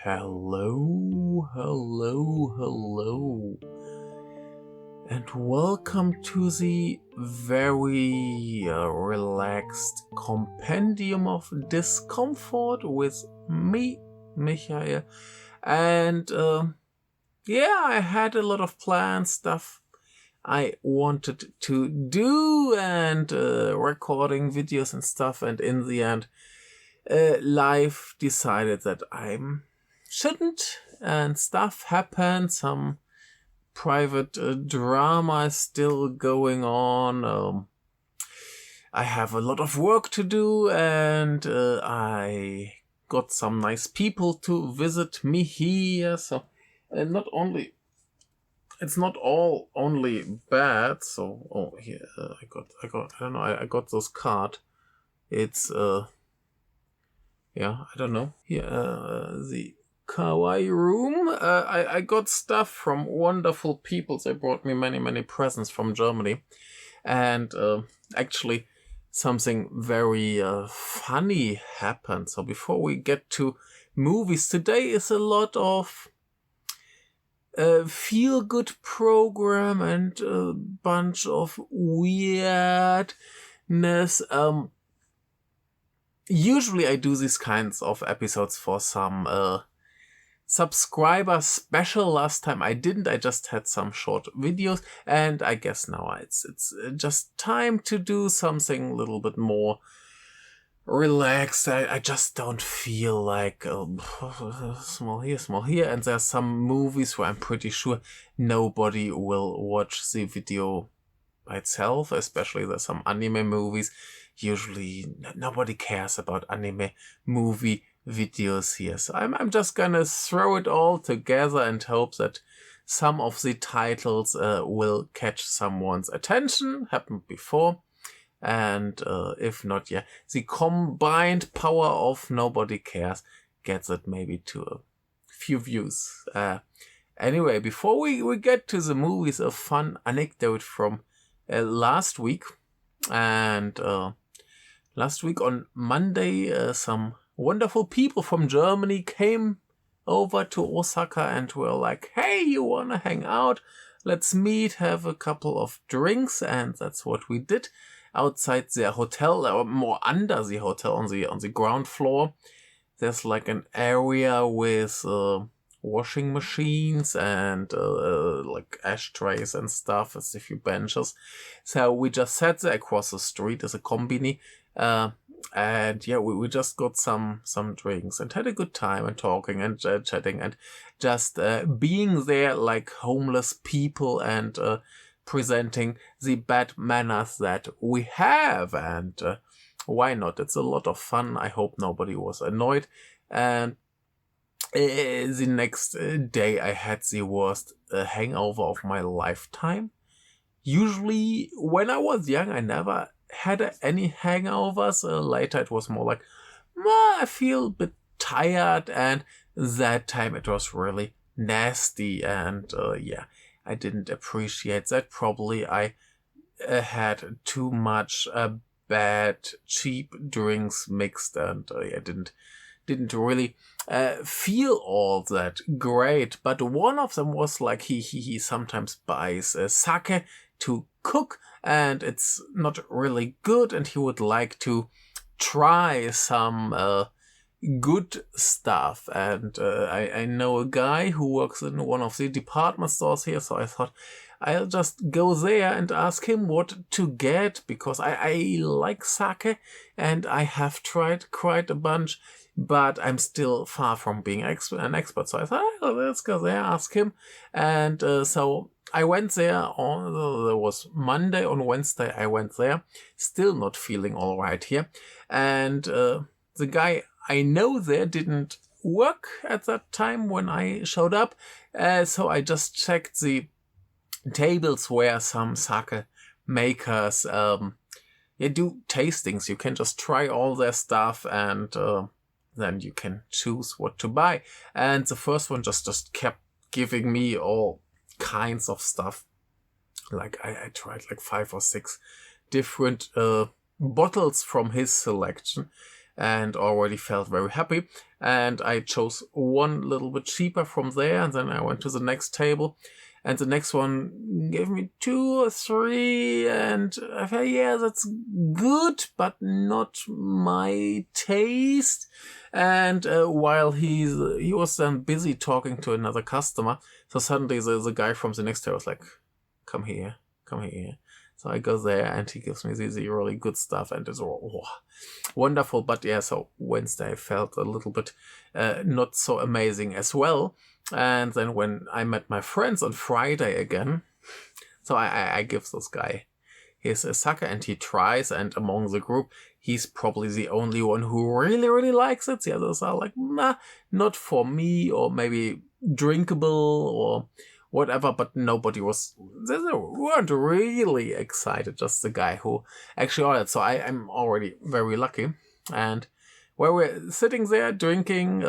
Hello, and welcome to the very relaxed compendium of discomfort with me, Michael. And I had a lot of planned stuff I wanted to do and recording videos and stuff, and in the end, life decided that I shouldn't, and stuff happened. Some private drama is still going on. I have a lot of work to do, and I got some nice people to visit me here. So, it's not all only bad. So, here I got this card. It's I don't know. Here, the kawaii room. I got stuff from wonderful people. They brought me many presents from Germany. And actually, something very funny happened. So before we get to movies, today is a lot of feel-good program and a bunch of weirdness. Usually I do these kinds of episodes for some subscriber special. Last time I didn't. I just had some short videos, and I guess now it's just time to do something a little bit more relaxed. I just don't feel like small here, and there's some movies where I'm pretty sure nobody will watch the video by itself, especially there's some anime movies. Usually nobody cares about anime movie videos here. So I'm just gonna throw it all together and hope that some of the titles will catch someone's attention. Happened before. And if not, the combined power of nobody cares gets it maybe to a few views. Anyway, before we get to the movies, a fun anecdote from last week. And last week on Monday, some wonderful people from Germany came over to Osaka and were like, hey, you wanna hang out? Let's meet, have a couple of drinks. And that's what we did outside their hotel, or more under the hotel, on the ground floor. There's like an area with washing machines and like ashtrays and stuff. There's a few benches. So we just sat there. Across the street is a combini. And we just got some drinks and had a good time and talking and chatting and just being there like homeless people and presenting the bad manners that we have. And why not? It's a lot of fun. I hope nobody was annoyed. And the next day I had the worst hangover of my lifetime. Usually when I was young, I never had any hangovers. Later it was more like, I feel a bit tired, and that time it was really nasty. And I didn't appreciate that. Probably I had too much bad cheap drinks mixed, and I didn't really feel all that great. But one of them was like he sometimes buys sake to cook, and it's not really good, and he would like to try some good stuff. And I know a guy who works in one of the department stores here, so I thought I'll just go there and ask him what to get, because I like sake and I have tried quite a bunch, but I'm still far from being an expert. So I thought, let's go there, ask him. And so I went there there was Monday. On Wednesday I went there, still not feeling all right here. And the guy I know there didn't work at that time when I showed up. So I just checked the tables where some sake makers do tastings. You can just try all their stuff, and then you can choose what to buy. And the first one just kept giving me all kinds of stuff. Like I tried like 5 or 6 different bottles from his selection, and already felt very happy. and I chose one a little bit cheaper from there, and then I went to the next table, and the next one gave me 2 or 3, and I thought, yeah, that's good, but not my taste. And while he was then busy talking to another customer, so suddenly the guy from the next table was like, come here. So I go there, and he gives me the really good stuff, and it's wonderful. But yeah, so Wednesday felt a little bit not so amazing as well. And then when I met my friends on Friday again, so I give this guy his sake, and he tries, and among the group, he's probably the only one who really, really likes it. The others are like, nah, not for me, or maybe drinkable, or whatever, but nobody they weren't really excited, just the guy who actually ordered. So I'm already very lucky. And where we're sitting there drinking,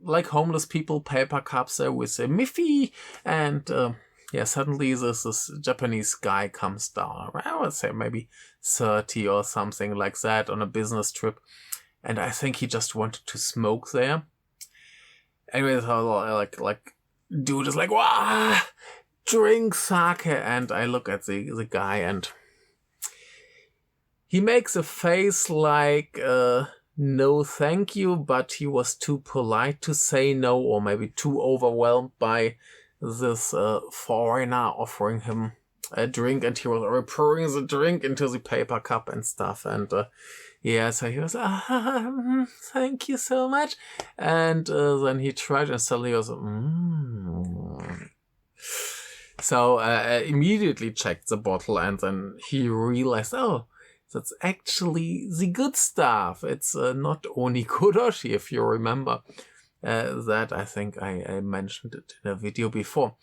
like homeless people, paper cups with a Miffy, and suddenly this Japanese guy comes down, I would say maybe 30 or something like that, on a business trip, and I think he just wanted to smoke there. Anyway, so like dude is like, wow, drink sake, and I look at the guy, and he makes a face like, no thank you, but he was too polite to say no, or maybe too overwhelmed by this foreigner offering him a drink, and he was pouring the drink into the paper cup and stuff, and so he was, thank you so much, and then he tried, and suddenly he was, So immediately checked the bottle, and then he realized, oh, that's actually the good stuff. It's not onikuroshi, if you remember. That I think I mentioned it in a video before.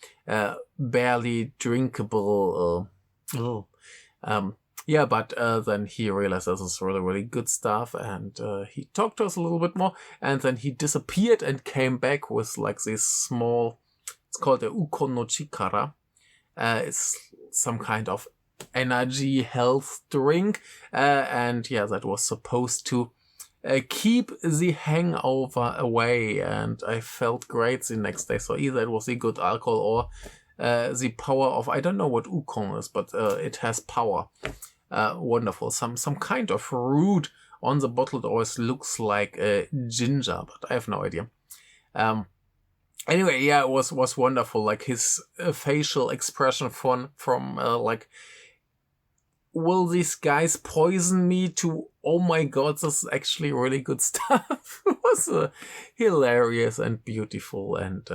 Barely drinkable. But then he realized this is really, really good stuff, and he talked to us a little bit more, and then he disappeared and came back with like this small, it's called the Ukon no Chikara. It's some kind of energy health drink, and that was supposed to keep the hangover away, and I felt great the next day. So either it was the good alcohol, or the power of, I don't know what Ukon is, but it has power. Wonderful. Some kind of root on the bottle. It always looks like ginger, but I have no idea. Anyway, it was wonderful. Like his facial expression from like, will these guys poison me, to, oh my god, this is actually really good stuff. It was hilarious and beautiful, and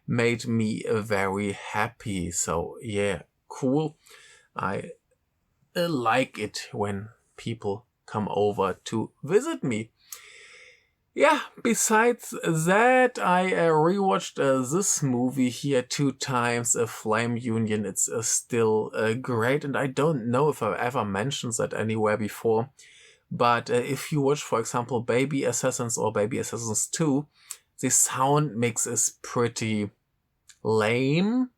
made me very happy. So yeah, cool. I like it when people come over to visit me. Yeah, besides that, I rewatched this movie here 2 times, A Flame Union. It's still great, and I don't know if I've ever mentioned that anywhere before. But if you watch, for example, Baby Assassins or Baby Assassins 2, the sound mix is pretty lame.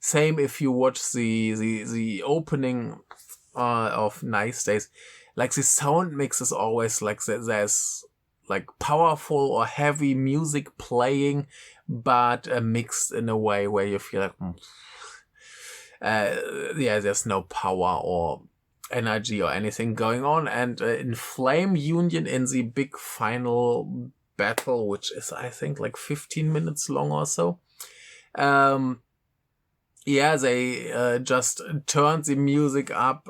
Same if you watch the opening of Nice Days. Like, the sound mix is always like there's like powerful or heavy music playing, but mixed in a way where you feel like, there's no power or energy or anything going on. And in Flame Union, in the big final battle, which is, I think, like 15 minutes long or so, they just turned the music up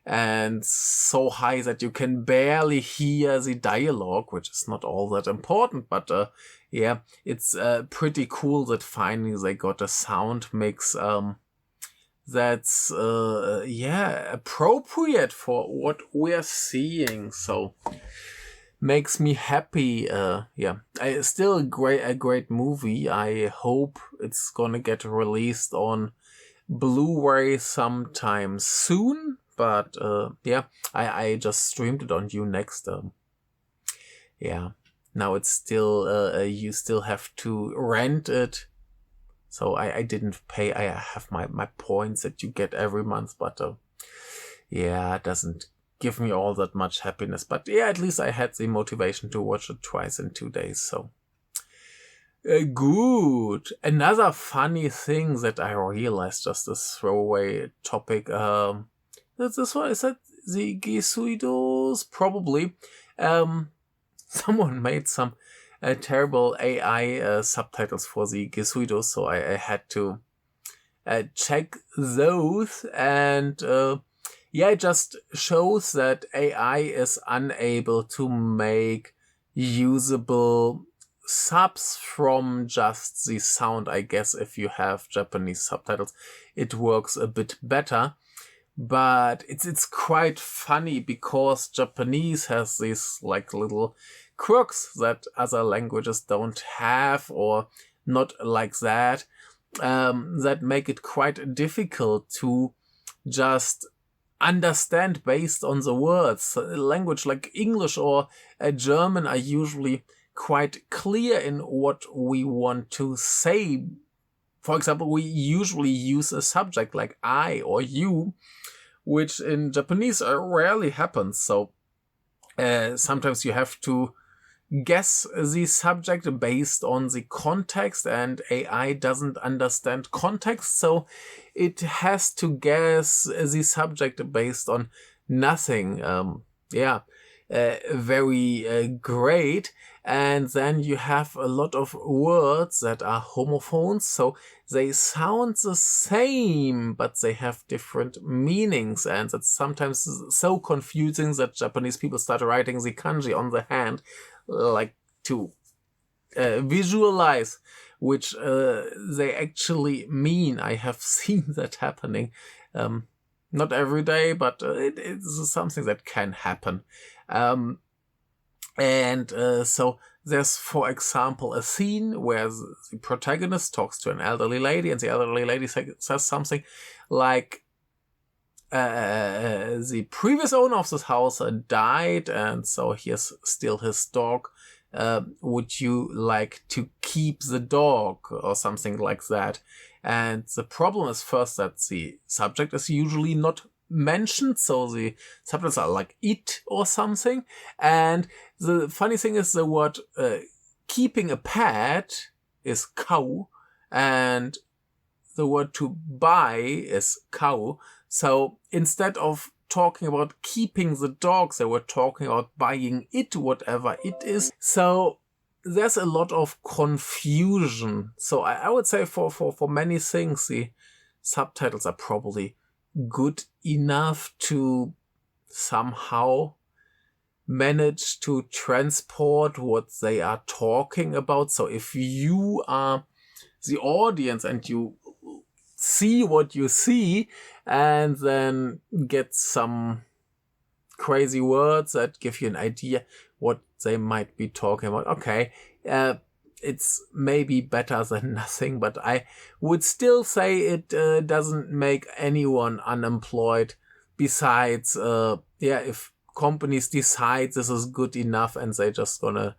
and so high that you can barely hear the dialogue, which is not all that important, but it's pretty cool that finally they got a sound mix that's appropriate for what we're seeing. So makes me happy. Still a great movie. I hope it's gonna get released on Blu-ray sometime soon. But I just streamed it on Unext. Now it's still you still have to rent it. So I didn't pay. I have my points that you get every month, but it doesn't give me all that much happiness. But yeah, at least I had the motivation to watch it twice in 2 days. So good. Another funny thing that I realized, just a throwaway topic. This one, is that the Gesuidos? Probably. Someone made some terrible AI subtitles for the Gesuidos, so I had to check those, and it just shows that AI is unable to make usable subs from just the sound. I guess if you have Japanese subtitles, it works a bit better. But it's quite funny because Japanese has these like little quirks that other languages don't have, or not like that, that make it quite difficult to just understand based on the words. A language like English or German are usually quite clear in what we want to say. For example, we usually use a subject like I or you, which in Japanese rarely happens. So sometimes you have to guess the subject based on the context, and AI doesn't understand context, so it has to guess the subject based on nothing. Very great. And then you have a lot of words that are homophones, so they sound the same, but they have different meanings, and that's sometimes so confusing that Japanese people start writing the kanji on the hand, like to visualize which they actually mean. I have seen that happening. Not every day, but it's something that can happen. So there's, for example, a scene where the protagonist talks to an elderly lady, and the elderly lady says something like, the previous owner of this house died, and so here's still his dog. Would you like to keep the dog, or something like that? And the problem is first that the subject is usually not mentioned, so the subtitles are like it or something. And the funny thing is the word keeping a pet is cow, and the word to buy is cow. So instead of talking about keeping the dogs, they were talking about buying it, whatever it is. So there's a lot of confusion. So I would say for many things, the subtitles are probably good enough to somehow manage to transport what they are talking about. So if you are the audience and you see what you see, and then get some crazy words that give you an idea what they might be talking about, okay, it's maybe better than nothing, but I would still say it doesn't make anyone unemployed. Besides, if companies decide this is good enough and they just gonna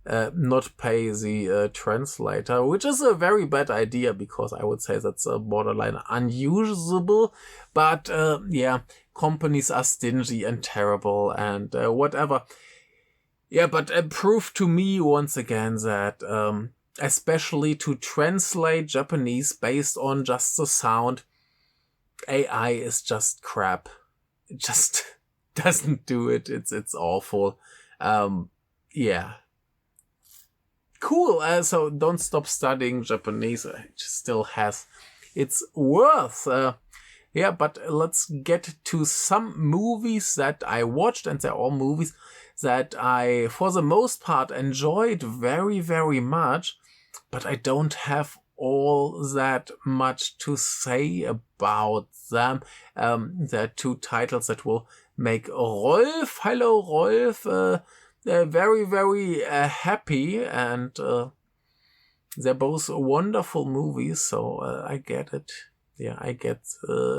not pay the translator, which is a very bad idea, because I would say that's a borderline unusable. But companies are stingy and terrible and whatever. Yeah, but prove to me once again that especially to translate Japanese based on just the sound, AI is just crap. It just doesn't do it. It's awful. Cool. So don't stop studying Japanese. It still has its worth. But let's get to some movies that I watched, and they're all movies that I, for the most part, enjoyed very, very much, but I don't have all that much to say about them. There are two titles that will make Rolf, hello Rolf, very, very happy, and they're both wonderful movies, so I get it. Yeah, I get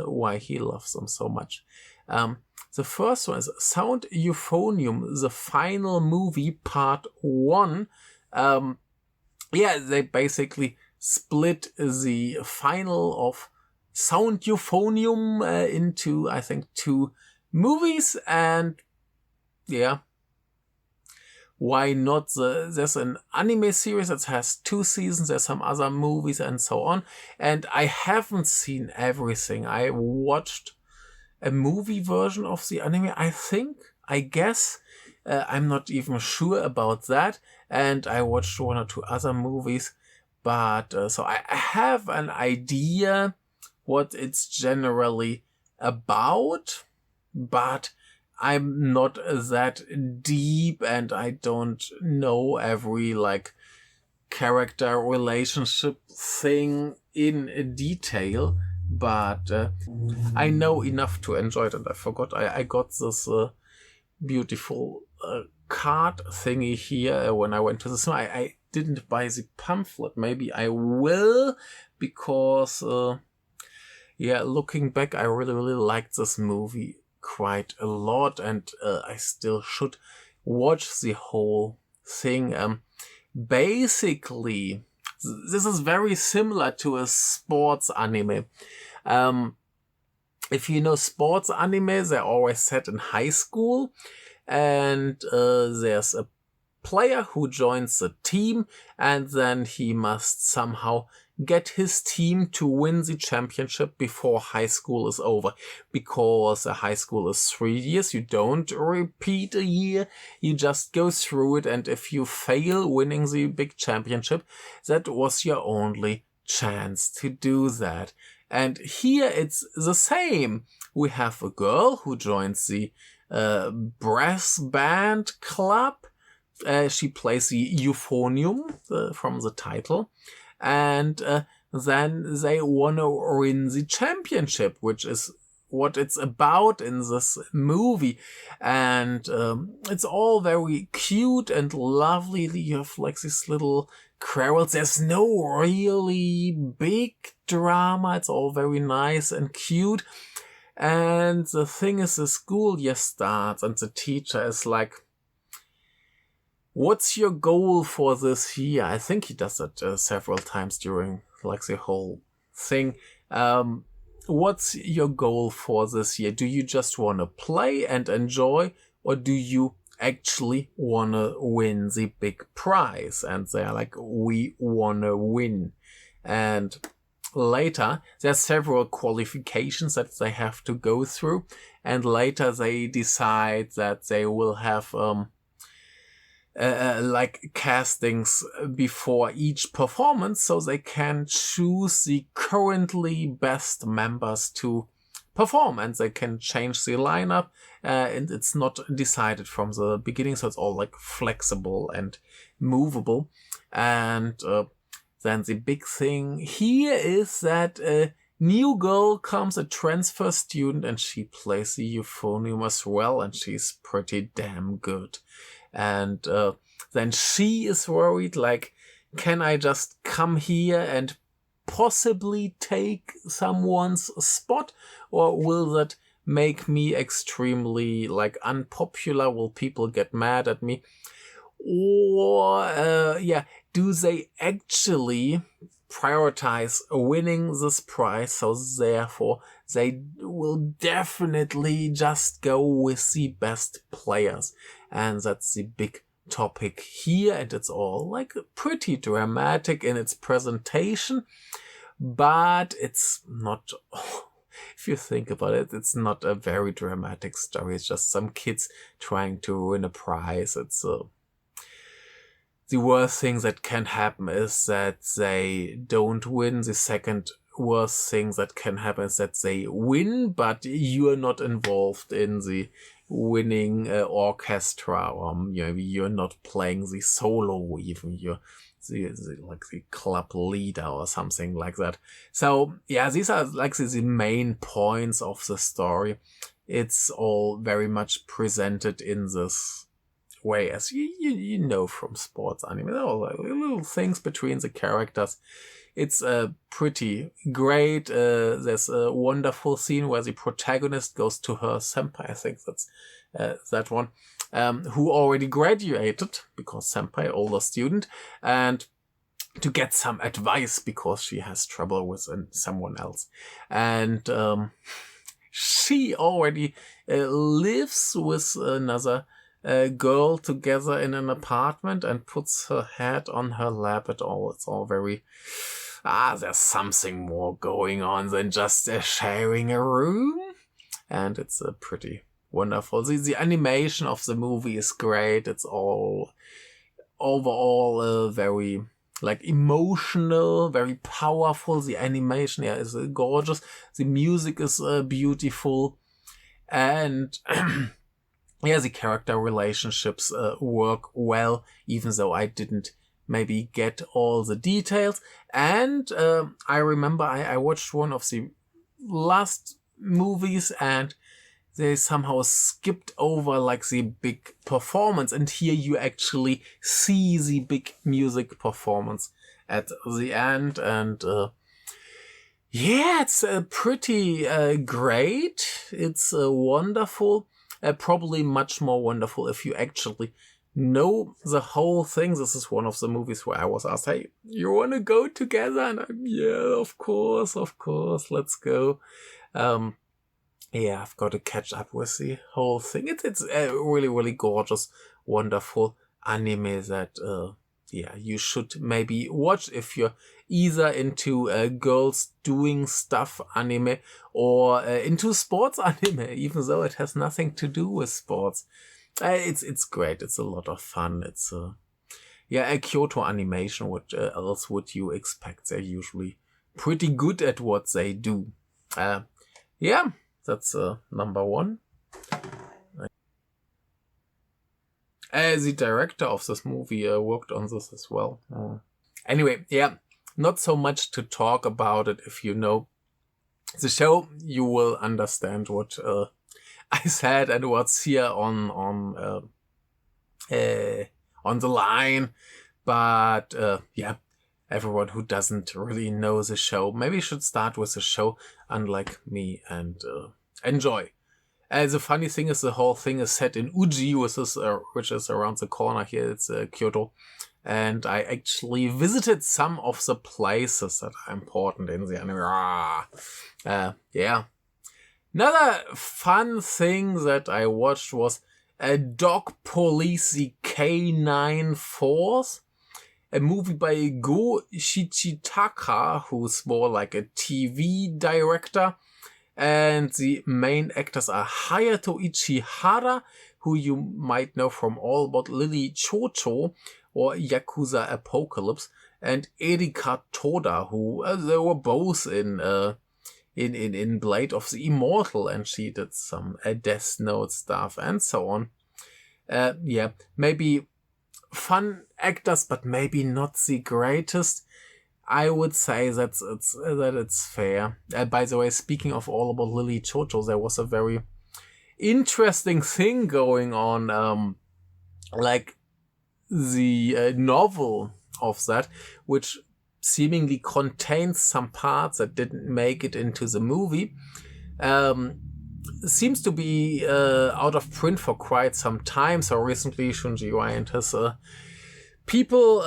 why he loves them so much. The first one is Sound Euphonium, the final movie, part 1. They basically split the final of Sound Euphonium into, I think, 2 movies, and yeah, why not? There's an anime series that has 2 seasons, there's some other movies and so on, and I haven't seen everything. I watched a movie version of the anime, I guess. I'm not even sure about that, and I watched 1 or 2 other movies, but so I have an idea what it's generally about, but I'm not that deep and I don't know every character relationship thing in detail, but I know enough to enjoy it. And I forgot I got this beautiful card thingy here when I went to the cinema. I didn't buy the pamphlet. Maybe I will, because looking back, I really liked this movie quite a lot, and I still should watch the whole thing. Basically, this is very similar to a sports anime. If you know sports anime, they're always set in high school, and there's a player who joins the team, and then he must somehow get his team to win the championship before high school is over. Because high school is 3 years, you don't repeat a year, you just go through it, and if you fail winning the big championship, that was your only chance to do that. And here it's the same. We have a girl who joins the brass band club. She plays the Euphonium from the title. And then they want to win the championship, which is what it's about in this movie. And it's all very cute and lovely. You have these little quarrels. There's no really big drama. It's all very nice and cute. And the thing is, the school year starts and the teacher is like, what's your goal for this year? I think he does that several times during the whole thing. What's your goal for this year? Do you just want to play and enjoy, or do you actually want to win the big prize? And they're like, we want to win. And later, there's several qualifications that they have to go through. And later they decide that they will have castings before each performance, so they can choose the currently best members to perform, and they can change the lineup, and it's not decided from the beginning, so it's all flexible and movable. And then the big thing here is that a new girl comes, a transfer student, and she plays the euphonium as well, and she's pretty damn good. And then she is worried, can I just come here and possibly take someone's spot? Or will that make me extremely, unpopular? Will people get mad at me? Or, do they actually prioritize winning this prize, so therefore they will definitely just go with the best players? And that's the big topic here, and it's all pretty dramatic in its presentation, but it's not, if you think about it, it's not a very dramatic story. It's just some kids trying to win a prize. It's the worst thing that can happen is that they don't win. The second worst thing that can happen is that they win, but you are not involved in the winning orchestra, or you're not playing the solo, even you're the club leader or something like that. So these are the main points of the story. It's all very much presented in this way, as you know from sports anime. There are little things between the characters. It's pretty great. There's a wonderful scene where the protagonist goes to her senpai, I think that's that one, who already graduated, because senpai, older student, and to get some advice because she has trouble with someone else. And she already lives with another girl together in an apartment and puts her head on her lap at all. It's all very, there's something more going on than just sharing a room. And it's pretty wonderful. The animation of the movie is great. It's all overall very like emotional, very powerful. The animation is gorgeous. The music is beautiful. And the character relationships work well, even though I didn't maybe get all the details. And I remember I watched one of the last movies and they somehow skipped over like the big performance, and here you actually see the big music performance at the end. And it's pretty great. It's wonderful. Probably much more wonderful if you actually know the whole thing. This is one of the movies where I was asked, hey, you want to go together? And of course, let's go. I've got to catch up with the whole thing. It's a really, really gorgeous, wonderful anime that, you should maybe watch if you're either into girls doing stuff anime or into sports anime, even though it has nothing to do with sports. It's great. It's a lot of fun. It's a Kyoto Animation. What else would you expect? They're usually pretty good at what they do. That's number one. The director of this movie worked on this as well. Anyway, not so much to talk about it. If you know the show, you will understand what I said and what's here on the line. But everyone who doesn't really know the show maybe should start with the show, unlike me, and enjoy. The funny thing is the whole thing is set in Uji, which is around the corner here. It's Kyoto. And I actually visited some of the places that are important in the anime. Another fun thing that I watched was a Dog Police, the K9 Force. A movie by Go Shichitaka, who's more like a TV director. And the main actors are Hayato Ichihara, who you might know from All About Lily Chocho or Yakuza Apocalypse, and Erika Toda, who they were both in Blade of the Immortal, and she did some Death Note stuff and so on. Maybe fun actors, but maybe not the greatest. I would say that it's fair. By the way, speaking of All About Lily Chocho, there was a very interesting thing going on, like the novel of that, which seemingly contains some parts that didn't make it into the movie. Seems to be out of print for quite some time. So recently, Shunji Rai and his people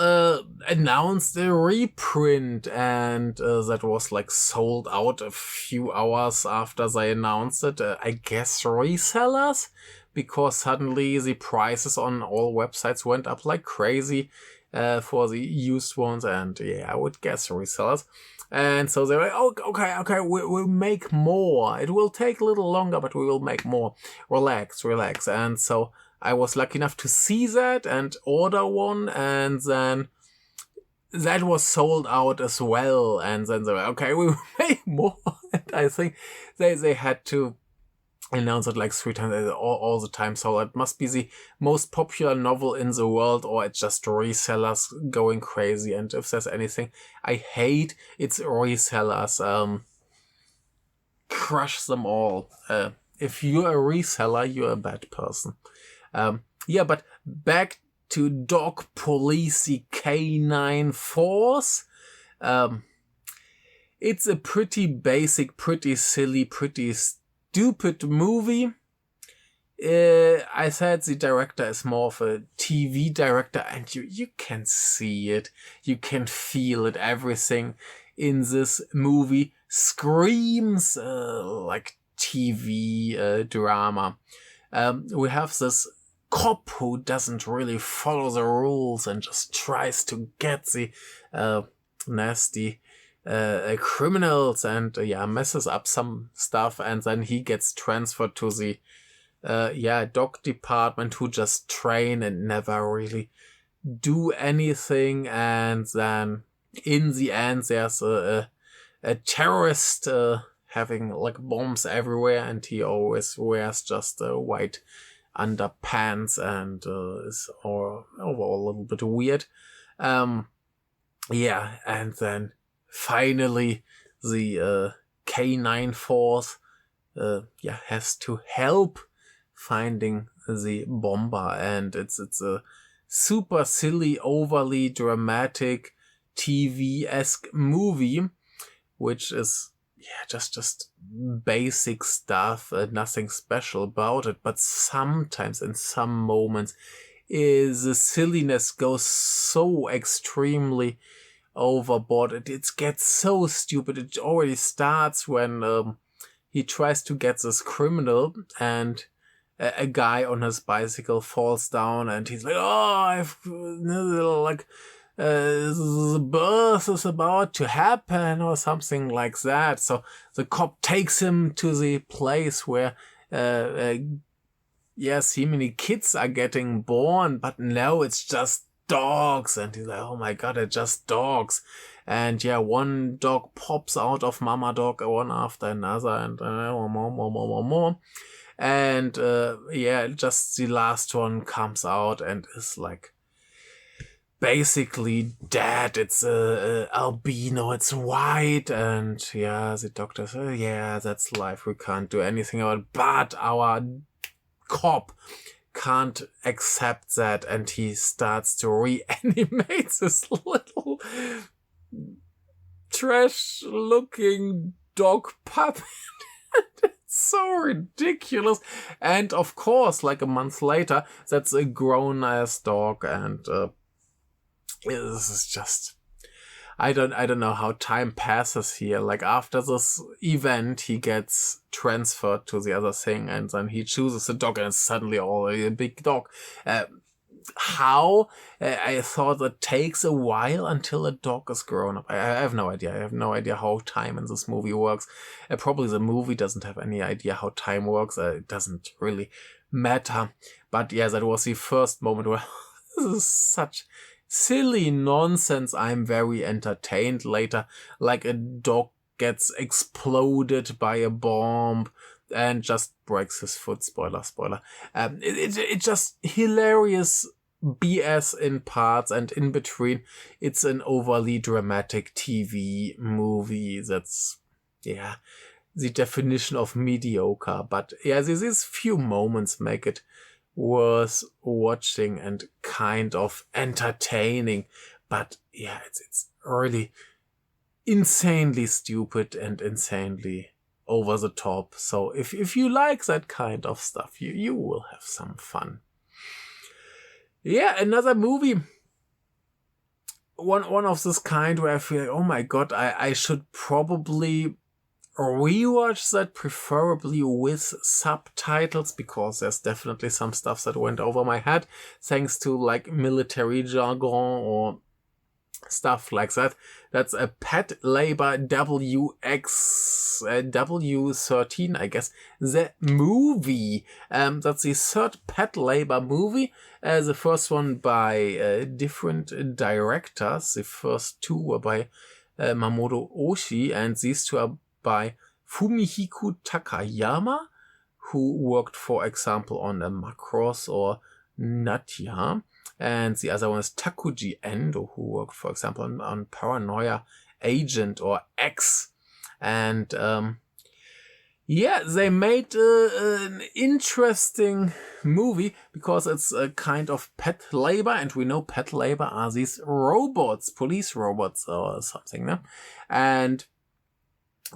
announced a reprint, and that was like sold out a few hours after they announced it. I guess resellers, because suddenly the prices on all websites went up like crazy for the used ones, and I would guess resellers. And so they were like, okay, we'll make more. It will take a little longer, but we will make more. Relax. And so I was lucky enough to see that and order one, and then that was sold out as well. And then they were okay, we will make more. And I think they had to announce it like 3 times all the time. So it must be the most popular novel in the world, or it's just resellers going crazy. And if there's anything I hate, it's resellers. Crush them all. If you're a reseller, you're a bad person. But back to Dog Police, the K9 Force. It's a pretty basic, pretty silly, pretty stupid movie. I said the director is more of a TV director, and you can see it. You can feel it. Everything in this movie screams like TV drama. We have this cop who doesn't really follow the rules and just tries to get the nasty criminals and messes up some stuff, and then he gets transferred to the dog department, who just train and never really do anything. And then in the end there's a terrorist having like bombs everywhere, and he always wears just white underpants and is overall a little bit weird. And then finally the K9 force has to help finding the bomber, and it's a super silly, overly dramatic TV-esque movie, which is just basic stuff, nothing special about it. But sometimes in some moments the silliness goes so extremely overboard. It gets so stupid. It already starts when he tries to get this criminal, and a guy on his bicycle falls down, and he's like, the birth is about to happen or something like that. So the cop takes him to the place where seemingly kids are getting born, but no, it's just dogs. And he's like, oh my god, it's just dogs. And one dog pops out of mama dog, one after another, and more. And just the last one comes out and is like basically dead. It's albino, it's white, and the doctor says, that's life, we can't do anything about it. But our cop can't accept that, and he starts to reanimate this little trash looking dog puppet. It's so ridiculous. And of course, like a month later, that's a grown ass dog, and this is just, I don't know how time passes here. Like after this event, he gets transferred to the other thing, and then he chooses a dog, and it's suddenly already a big dog. How? I thought it takes a while until a dog is grown up. I have no idea. I have no idea how time in this movie works. Probably the movie doesn't have any idea how time works. It doesn't really matter. But that was the first moment where this is such silly nonsense. I'm very entertained later. Like a dog gets exploded by a bomb and just breaks his foot. Spoiler. It's just hilarious BS in parts, and in between it's an overly dramatic TV movie that's the definition of mediocre. But these few moments make it worth watching and kind of entertaining. But it's really insanely stupid and insanely over the top. So if you like that kind of stuff, you will have some fun. Another movie, one of this kind where I feel like, oh my god, I should probably rewatch that, preferably with subtitles, because there's definitely some stuff that went over my head thanks to like military jargon or stuff like that. That's a Patlabor WXIII, I guess, the movie. That's the third Patlabor movie. The first one by different directors. The first two were by Mamoru Oshii, and these two are by Fumihiko Takayama, who worked, for example, on Macross or Natia. And the other one is Takuji Endo, who worked, for example, on Paranoia Agent or X. And they made an interesting movie because it's a kind of Patlabor, and we know Patlabor are these robots, police robots or something, no? And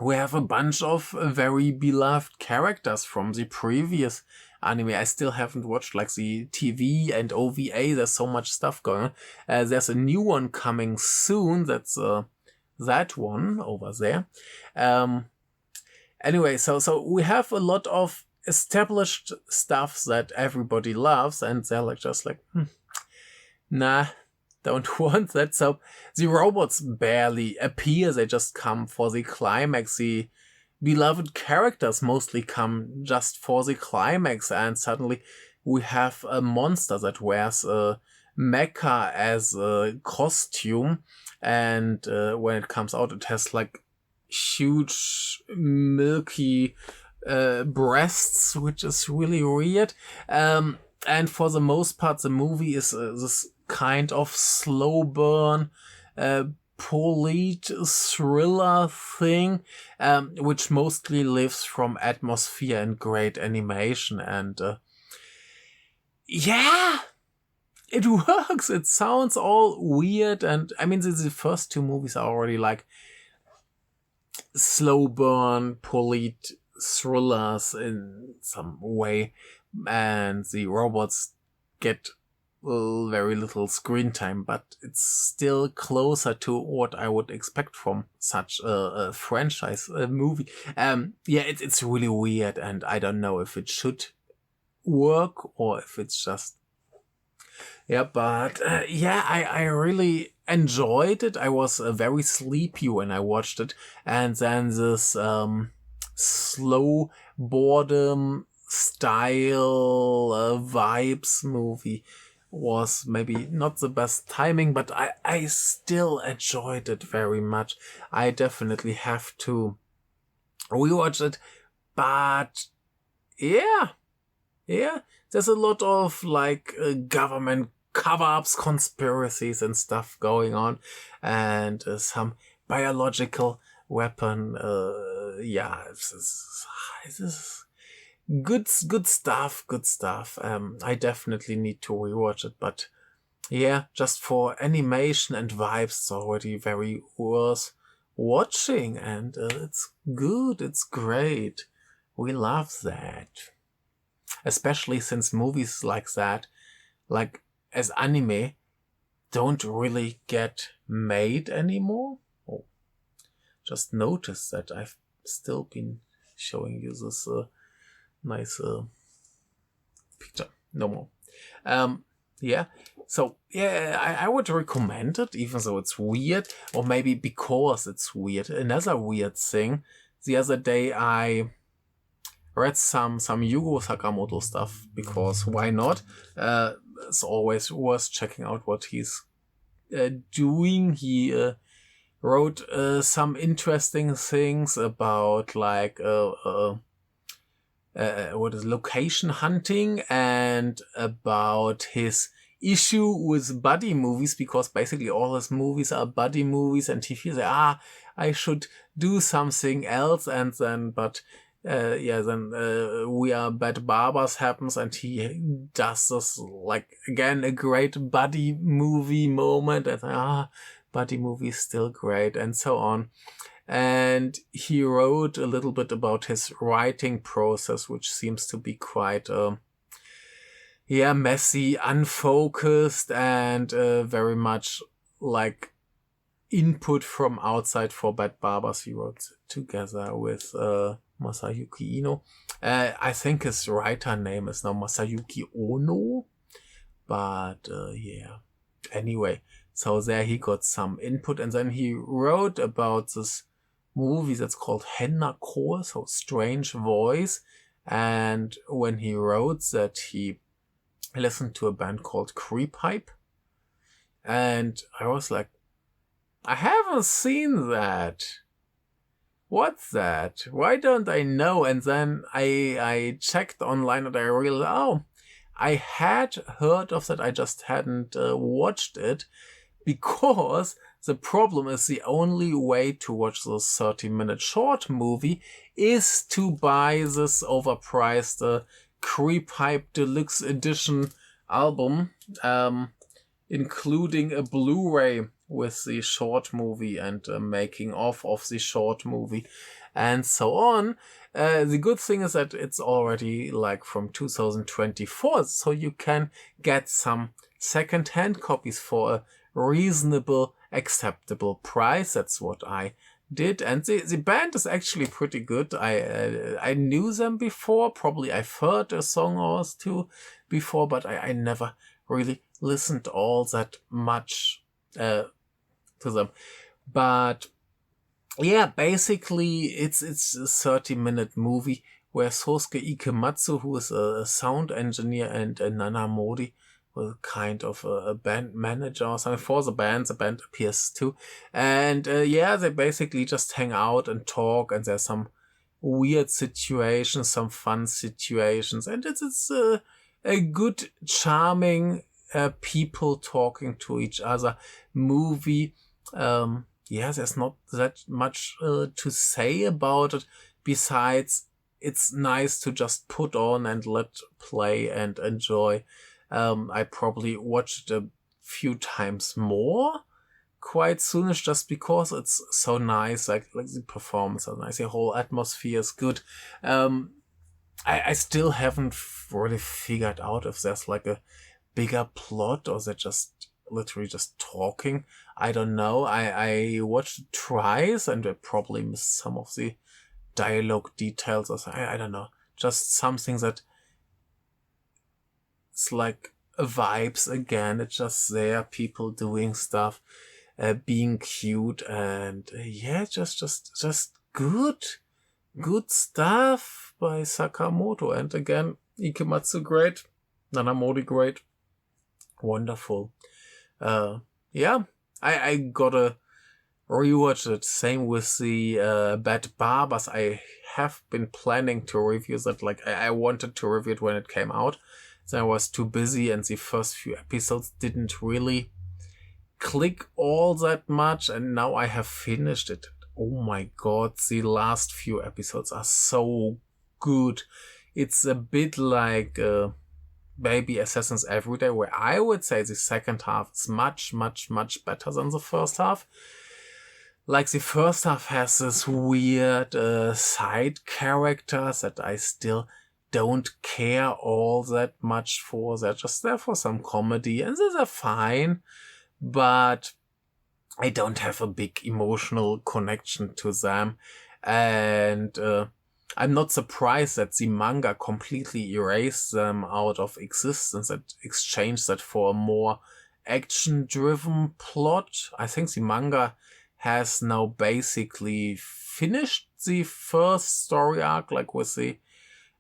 we have a bunch of very beloved characters from the previous anime. I still haven't watched like the TV and OVA. There's so much stuff going on. There's a new one coming soon. That's that one over there. Anyway, so we have a lot of established stuff that everybody loves, and they're like just like, nah, don't want that. So the robots barely appear, they just come for the climax. The beloved characters mostly come just for the climax, and suddenly we have a monster that wears a mecha as a costume, and when it comes out, it has like huge milky breasts, which is really weird. And for the most part, the movie is this kind of slow burn, polite thriller thing, which mostly lives from atmosphere and great animation. And yeah, it works. It sounds all weird. And I mean, the first two movies are already like slow burn, polite thrillers in some way. And the robots get very little screen time, but it's still closer to what I would expect from such a franchise movie. It's really weird, and I don't know if it should work or if it's just but I really enjoyed it. I was very sleepy when I watched it, and then this slow boredom style vibes movie was maybe not the best timing, but I still enjoyed it very much. I definitely have to rewatch it, but yeah, there's a lot of like government cover-ups, conspiracies and stuff going on, and some biological weapon. This is good stuff. I definitely need to rewatch it, but yeah, just for animation and vibes, it's already very worth watching, and it's good. It's great. We love that. Especially since movies like that, like as anime, don't really get made anymore. Oh, just noticed that I've still been showing you this nice picture. No more. So I would recommend it, even though it's weird, or maybe because it's weird. Another weird thing, the other day I read some Yugo Sakamoto stuff, because why not? It's always worth checking out what he's doing. He wrote some interesting things about like what is location hunting, and about his issue with buddy movies, because basically all his movies are buddy movies, and he feels like, I should do something else, and then We Are Bad Barbers happens, and he does this, like, again, a great buddy movie moment, and buddy movie is still great, and so on. And he wrote a little bit about his writing process, which seems to be quite messy, unfocused, and very much like input from outside for Bad Barbers. He wrote together with Masayuki Ino. I think his writer name is now Masayuki Ono. But anyway, so there he got some input, and then he wrote about this movie that's called Henna Core, so Strange Voice. And when he wrote that, he listened to a band called Creep Hype, and I was like, I haven't seen that. What's that? Why don't I know? And then I checked online, and I realized, I had heard of that, I just hadn't watched it, because the problem is the only way to watch this 30-minute short movie is to buy this overpriced Creep Hype Deluxe Edition album, including a Blu-ray with the short movie and making of the short movie and so on. The good thing is that it's already like from 2024, so you can get some second-hand copies for a reasonable, acceptable price. That's what I did, and the band is actually pretty good. I knew them before, probably I've heard a song or two before, but I never really listened all that much to them. But yeah, basically it's a 30-minute movie where Sosuke Ikematsu, who is a sound engineer, and Nana Mori, kind of a band manager or something for the band appears too. And yeah, they basically just hang out and talk, and there's some weird situations, some fun situations, and it's a good, charming people talking to each other movie. Yeah, there's not that much to say about it, besides it's nice to just put on and let play and enjoy. I probably watched it a few times more quite soonish, just because it's so nice, like the performance is nice, the whole atmosphere is good. I still haven't really figured out if there's like a bigger plot, or they're just literally just talking. I don't know. I watched it twice, and I probably missed some of the dialogue details, or I don't know. Just something that it's like vibes again. It's just there, people doing stuff, being cute, and yeah, just good stuff by Sakamoto. And again, Ikematsu great, Nanamori great, wonderful. Yeah, I gotta rewatch it. Same with the Bad Barbers. I have been planning to review that. Like I wanted to review it when it came out. Then I was too busy, and the first few episodes didn't really click all that much, and now I have finished it. Oh my god, the last few episodes are so good. It's a bit like Baby Assassins Every Day, where I would say the second half is much better than the first half. Like the first half has this weird side characters that I still don't care all that much for. They're just there for some comedy, and they're fine, but I don't have a big emotional connection to them. And I'm not surprised that the manga completely erased them out of existence and exchanged that for a more action-driven plot. I think the manga has now basically finished the first story arc, like with the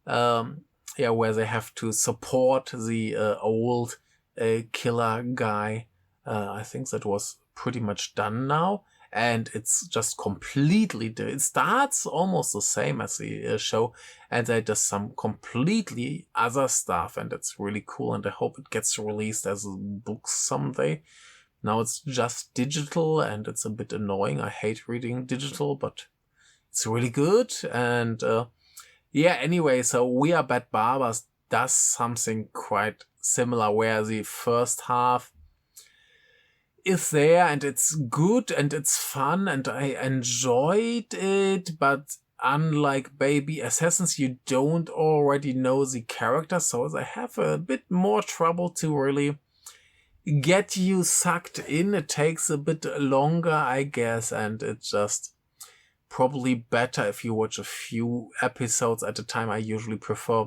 where they have to support the old killer guy. I think that was pretty much done now, and it's just completely it starts almost the same as the show, and they do some completely other stuff, and it's really cool, and I hope it gets released as a book someday. Now it's just digital, and it's a bit annoying. I hate reading digital, but it's really good. And yeah, anyway, so We Are Bad Barbers does something quite similar, where the first half is there, and it's good, and it's fun, and I enjoyed it, but unlike Baby Assassins, you don't already know the characters, so they have a bit more trouble to really get you sucked in. It takes a bit longer, I guess, and it's just probably better if you watch a few episodes at a time. I usually prefer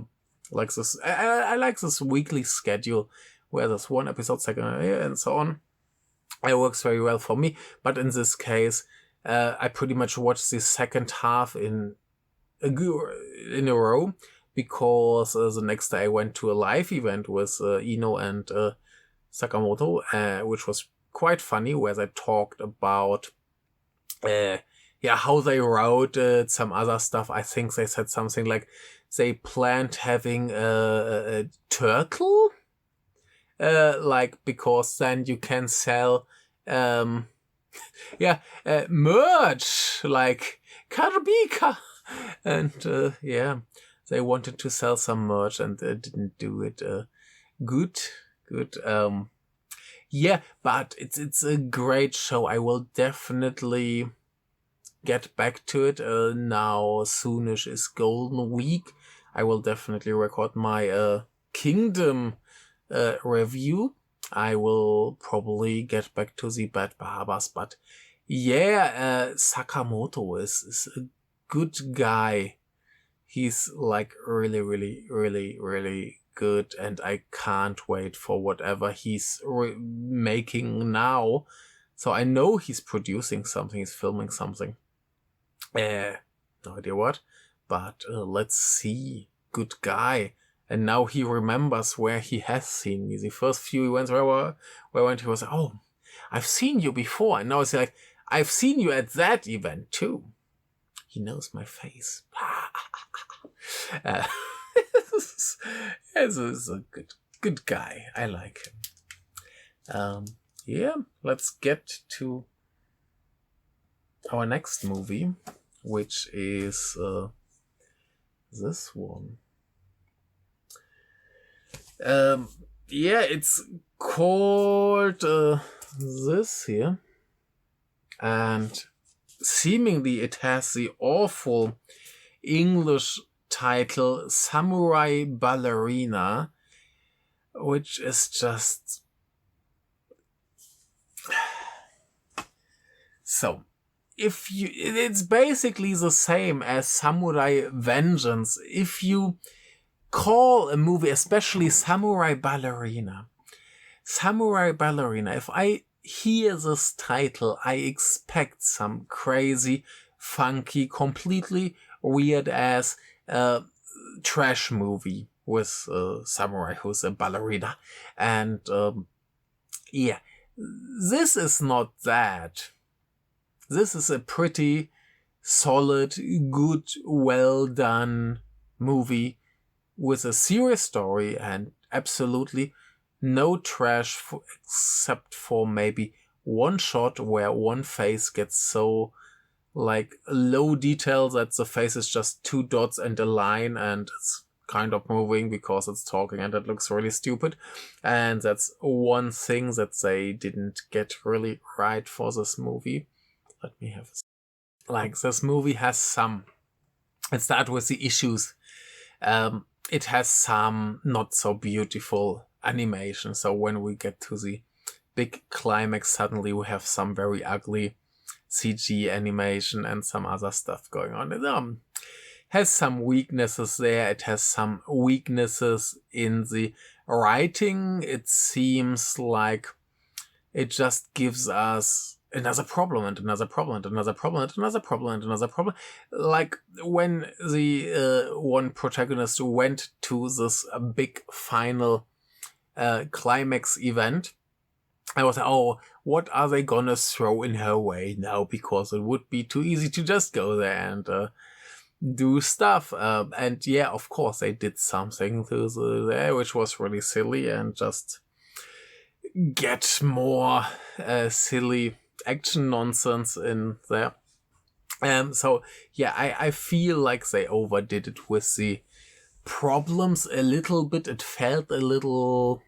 like this. I like this weekly schedule where there's one episode, second, and so on. It works very well for me. But in this case, I pretty much watched the second half in a row, because the next day I went to a live event with Ino and Sakamoto, which was quite funny, where they talked about how they wrote it, some other stuff. I think they said something like they planned having a turtle, like, because then you can sell merch like Karabika, and they wanted to sell some merch, and didn't do it good. But it's a great show. I will definitely get back to it. Now soonish is Golden Week. I will definitely record my Kingdom review. I will probably get back to the Bad Barbers, but Yeah, Sakamoto is a good guy. He's like really, really, really, really good, and I can't wait for whatever he's making now. So I know he's producing something, he's filming something. No idea what, but let's see. Good guy. And now he remembers where he has seen me. The first few events where I went, he was like, oh, I've seen you before. And now it's like, I've seen you at that event too. He knows my face. This is a good guy. I like him. Yeah, let's get to our next movie, which is this one. Yeah, it's called this here, and seemingly it has the awful English title Samurai Ballerina, which is just so. It's basically the same as Samurai Vengeance. If you call a movie, especially Samurai Ballerina, if I hear this title, I expect some crazy, funky, completely weird ass trash movie with samurai who's a ballerina. And yeah, this is not that. This is a pretty solid, good, well done movie with a serious story and absolutely no trash except for maybe one shot where one face gets so like low detail that the face is just two dots and a line, and it's kind of moving because it's talking, and it looks really stupid. And that's one thing that they didn't get really right for this movie. Let me have like this movie has some. Let's start with the issues. It has some not so beautiful animation. So when we get to the big climax, suddenly we have some very ugly CG animation and some other stuff going on. It has some weaknesses there. It has some weaknesses in the writing. It seems like it just gives us another problem and another problem and another problem and another problem and another problem. Like when the one protagonist went to this big final climax event, I was like, oh, what are they gonna throw in her way now? Because it would be too easy to just go there and do stuff. And yeah, of course, they did something to there, which was really silly, and just get more silly action nonsense in there. So yeah, I feel like they overdid it with the problems a little bit. It felt a little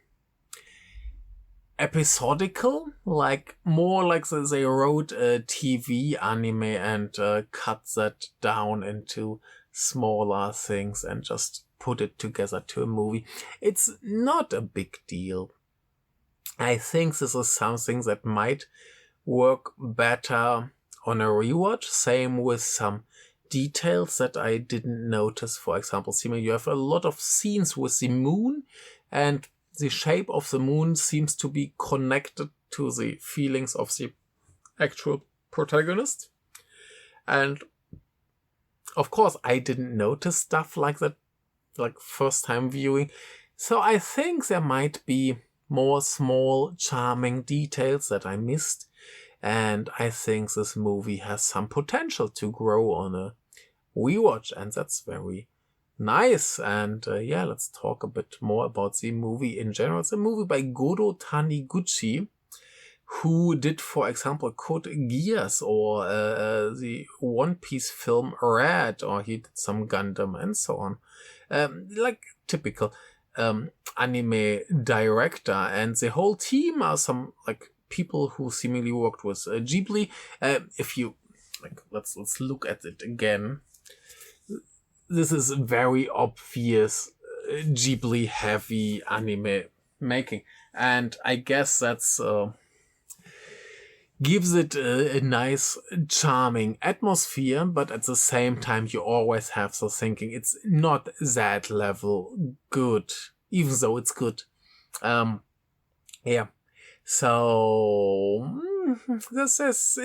episodical, like more like they wrote a TV anime and cut that down into smaller things and just put it together to a movie. It's not a big deal. I think this is something that might work better on a rewatch. Same with some details that I didn't notice. For example, you have a lot of scenes with the moon, and the shape of the moon seems to be connected to the feelings of the actual protagonist. And of course, I didn't notice stuff like that, like first time viewing. So I think there might be more small, charming details that I missed. And I think this movie has some potential to grow on a rewatch, and that's very nice. And yeah, let's talk a bit more about the movie in general. It's a movie by Goro Taniguchi, who did, for example, Code Geass or the One Piece film Red, or he did some Gundam and so on. Like typical anime director, and the whole team are some like people who seemingly worked with Ghibli. If you like, let's look at it again. This is very obvious Ghibli heavy anime making, and I guess that's gives it a nice, charming atmosphere, but at the same time, you always have the thinking it's not that level good, even though it's good. Yeah. So this is,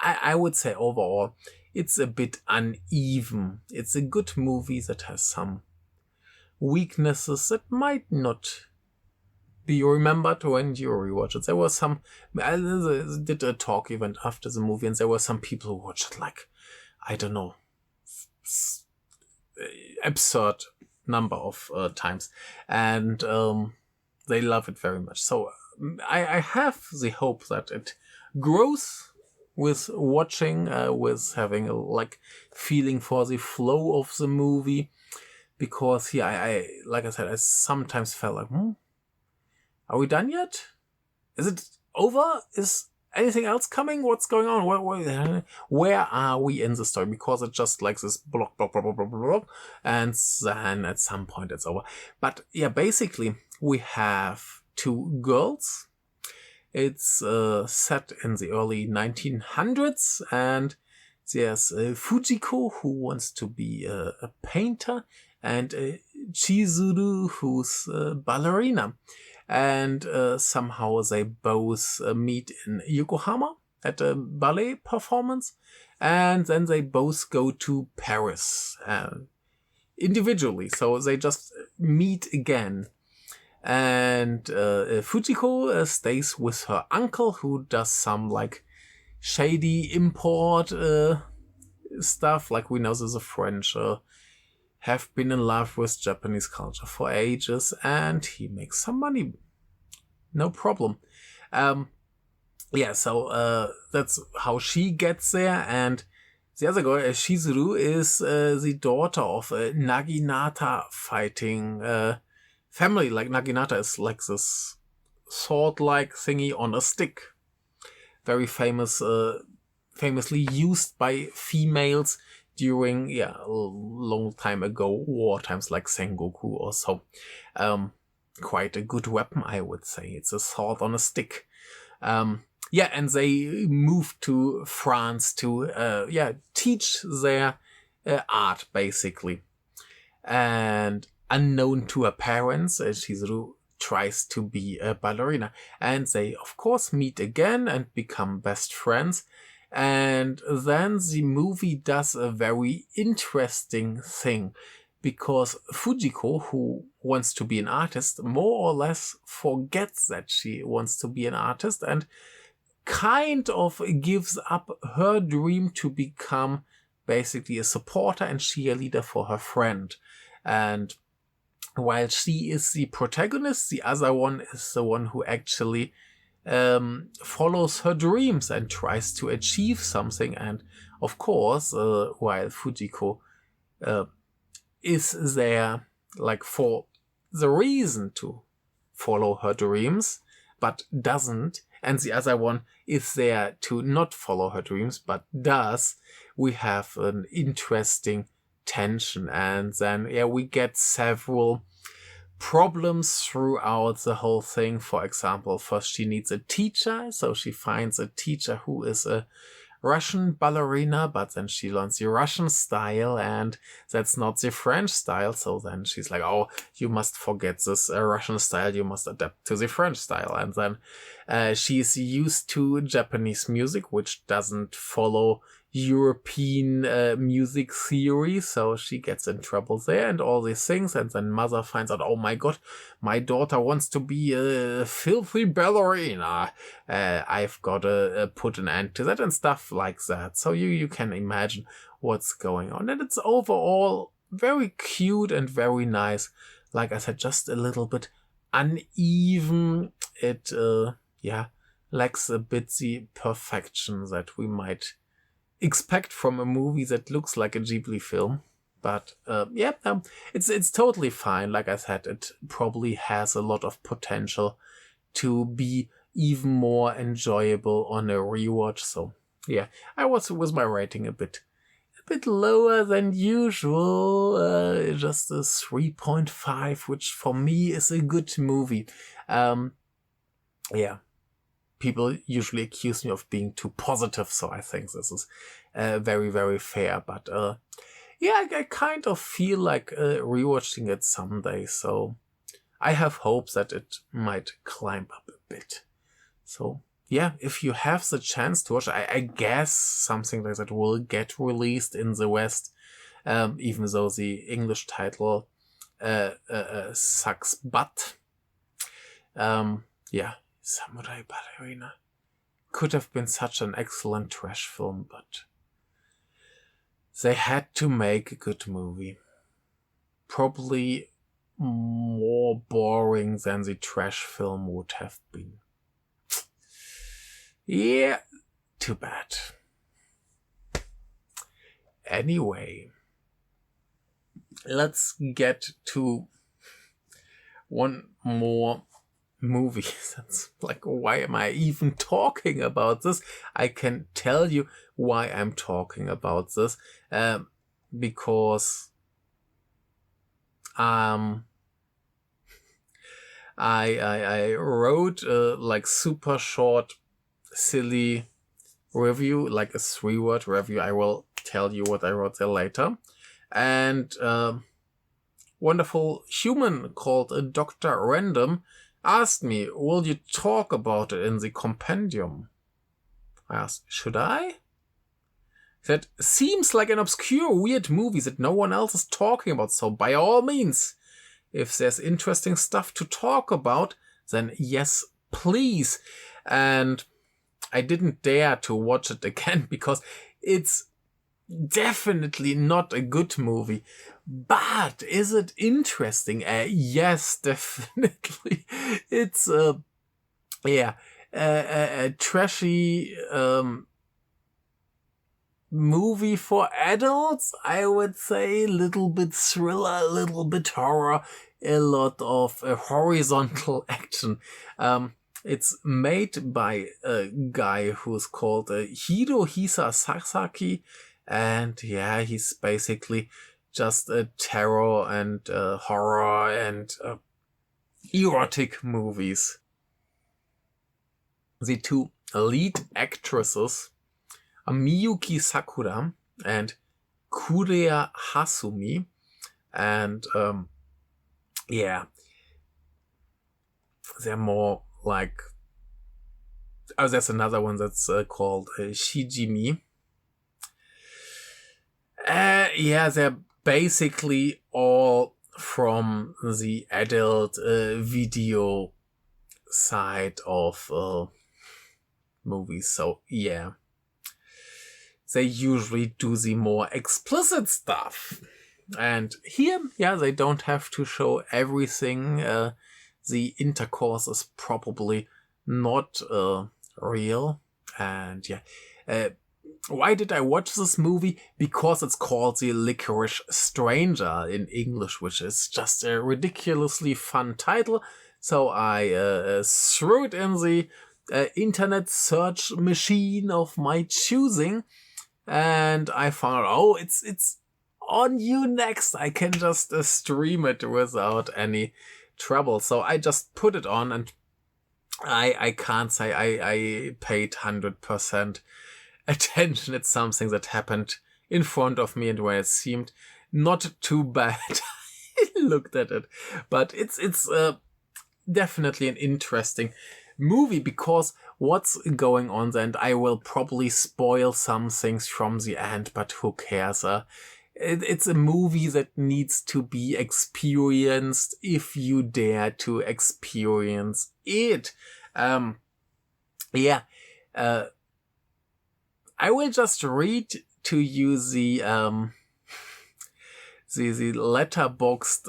I would say overall, it's a bit uneven. It's a good movie that has some weaknesses that might not be remembered when you rewatch it. There was some, I did a talk event after the movie, and there were some people who watched it like, I don't know, absurd number of times, and they love it very much. So I have the hope that it grows with watching, with having a like feeling for the flow of the movie, because I like I said, I sometimes felt like, are we done yet? Is it over? Is anything else coming? What's going on? Where are we in the story? Because it's just like this block, and then at some point it's over. But yeah, basically we have two girls. It's set in the early 1900s, and there's Fujiko, who wants to be a painter, and Chizuru, who's a ballerina. And somehow they both meet in Yokohama at a ballet performance, and then they both go to Paris individually. So they just meet again. And Fujiko stays with her uncle, who does some like shady import stuff. Like, we know there's a French have been in love with Japanese culture for ages, and he makes some money. No problem. So that's how she gets there. And the other girl, Shizuru, is the daughter of a Naginata fighting family. Like, Naginata is like this sword-like thingy on a stick. Very famous, famously used by females during, a long time ago, war times like Sengoku or so. Quite a good weapon, I would say. It's a sword on a stick. And they moved to France to, teach their art, basically. And unknown to her parents, Shizuru tries to be a ballerina. And they, of course, meet again and become best friends. And then the movie does a very interesting thing, because Fujiko, who wants to be an artist, more or less forgets that she wants to be an artist and kind of gives up her dream to become basically a supporter and cheerleader for her friend. And while she is the protagonist, the other one is the one who actually follows her dreams and tries to achieve something. And of course, while Fujiko is there like for the reason to follow her dreams, but doesn't, and the other one is there to not follow her dreams, but does, we have an interesting tension. And then we get several problems throughout the whole thing. For example, first she needs a teacher, so she finds a teacher who is a Russian ballerina, but then she learns the Russian style, and that's not the French style. So then she's like, oh, you must forget this Russian style, you must adapt to the French style. And then she's used to Japanese music, which doesn't follow European music theory, so she gets in trouble there and all these things. And then mother finds out, oh my god, my daughter wants to be a filthy ballerina, I've got to put an end to that, and stuff like that. So you can imagine what's going on, and it's overall very cute and very nice. Like I said, just a little bit uneven. It lacks a bit the perfection that we might expect from a movie that looks like a Ghibli film. But it's totally fine. Like I said, it probably has a lot of potential to be even more enjoyable on a rewatch. So I was with my rating a bit lower than usual, just a 3.5, which for me is a good movie. people usually accuse me of being too positive, so I think this is very, very fair. But yeah, I kind of feel like rewatching it someday, so I have hopes that it might climb up a bit. So yeah, if you have the chance to watch, I guess something like that will get released in the West, even though the English title sucks butt. Yeah, Samurai Ballerina could have been such an excellent trash film, but they had to make a good movie. Probably more boring than the trash film would have been. Yeah, too bad. Anyway, let's get to one more movie. That's like, why am I even talking about this? I can tell you why I'm talking about this. Because I wrote like super short, silly review, like a 3-word review. I will tell you what I wrote there later. And wonderful human called Dr. Random asked me, will you talk about it in the compendium? I asked, should I? He said, seems like an obscure, weird movie that no one else is talking about, so by all means, if there's interesting stuff to talk about, then yes, please. And I didn't dare to watch it again because it's definitely not a good movie. But is it interesting? Yes, definitely. It's a trashy movie for adults, I would say. A little bit thriller, a little bit horror, a lot of horizontal action. It's made by a guy who's called Hirohisa Sasaki, and yeah, he's basically just terror and horror and erotic movies. The two lead actresses are Miyuki Sakura and Kurea Hasumi, and yeah, they're more like, oh, there's another one that's called Shijimi. Yeah, they're basically all from the adult video side of movies. So yeah, they usually do the more explicit stuff. And here, yeah, they don't have to show everything. The intercourse is probably not real. And yeah, why did I watch this movie? Because it's called The Lickerish Stranger in English, which is just a ridiculously fun title. So I threw it in the internet search machine of my choosing, and I found, oh, it's on Unext. I can just stream it without any trouble. So I just put it on, and I can't say I paid 100% attention. It's something that happened in front of me, and where it seemed not too bad, I looked at it. But it's definitely an interesting movie, because what's going on there, and I will probably spoil some things from the end, but who cares? It's a movie that needs to be experienced if you dare to experience it. I will just read to you the letterboxed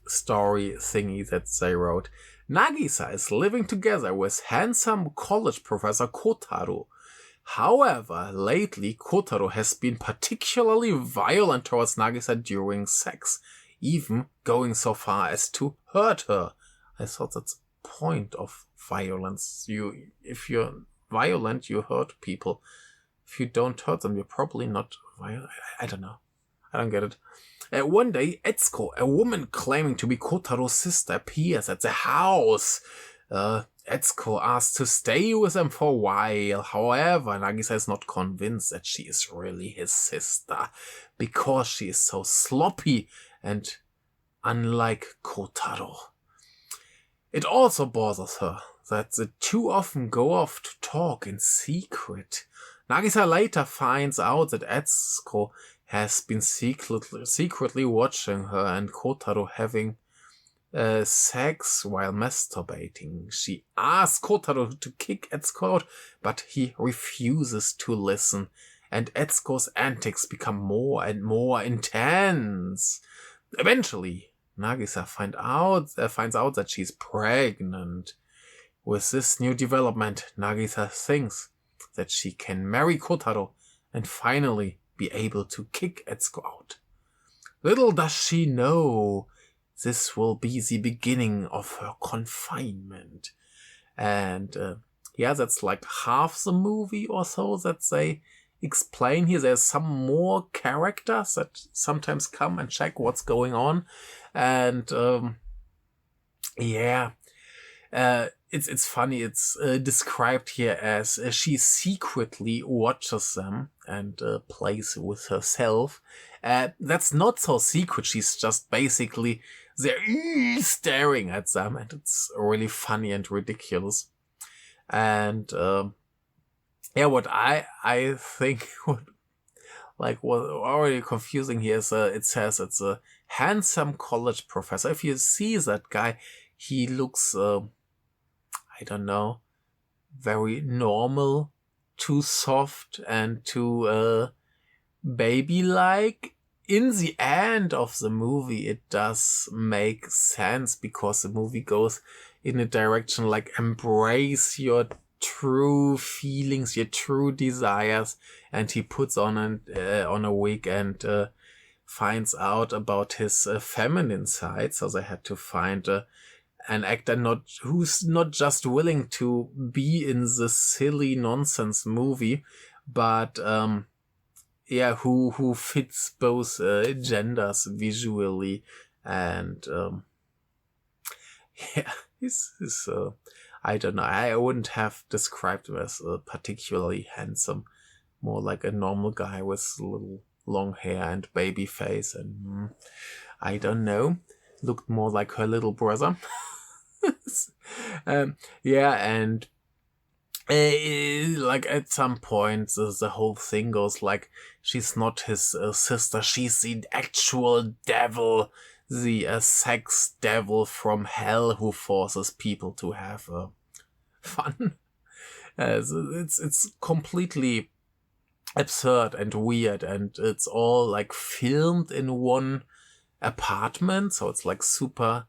story thingy that they wrote. Nagisa is living together with handsome college professor Kotaro. However, lately Kotaro has been particularly violent towards Nagisa during sex, even going so far as to hurt her. I thought that's the point of violence. If you're violent, you hurt people. If you don't hurt them, you're probably not violent. I don't know. I don't get it. One day, Etsuko, a woman claiming to be Kotaro's sister, appears at the house. Etsuko asks to stay with them for a while. However, Nagisa is not convinced that she is really his sister because she is so sloppy and unlike Kotaro. It also bothers her that the two often go off to talk in secret. Nagisa later finds out that Etsuko has been secretly watching her and Kotaro having sex while masturbating. She asks Kotaro to kick Etsuko out, but he refuses to listen, and Etsuko's antics become more and more intense. Eventually, Nagisa finds out that she's pregnant. With this new development, Nagisa thinks that she can marry Kotaro and finally be able to kick Etsuko out. Little does she know, this will be the beginning of her confinement. And that's like half the movie or so that they explain here. There's some more characters that sometimes come and check what's going on. And it's funny. It's described here as she secretly watches them and plays with herself. That's not so secret. She's just basically there staring at them, and it's really funny and ridiculous. And what I think was already confusing here is it says it's a handsome college professor. If you see that guy, he looks very normal, too soft and too baby-like. In the end of the movie, it does make sense because the movie goes in a direction like embrace your true feelings, your true desires, and he puts on a wig and finds out about his feminine side. So they had to find an actor who's not just willing to be in the silly nonsense movie, but who fits both genders visually, and he's I don't know. I wouldn't have described him as particularly handsome, more like a normal guy with little long hair and baby face, and I don't know, looked more like her little brother. And like at some point the whole thing goes like she's not his sister, she's the actual devil, the sex devil from hell who forces people to have fun. It's completely absurd and weird, and it's all like filmed in one apartment, so it's like super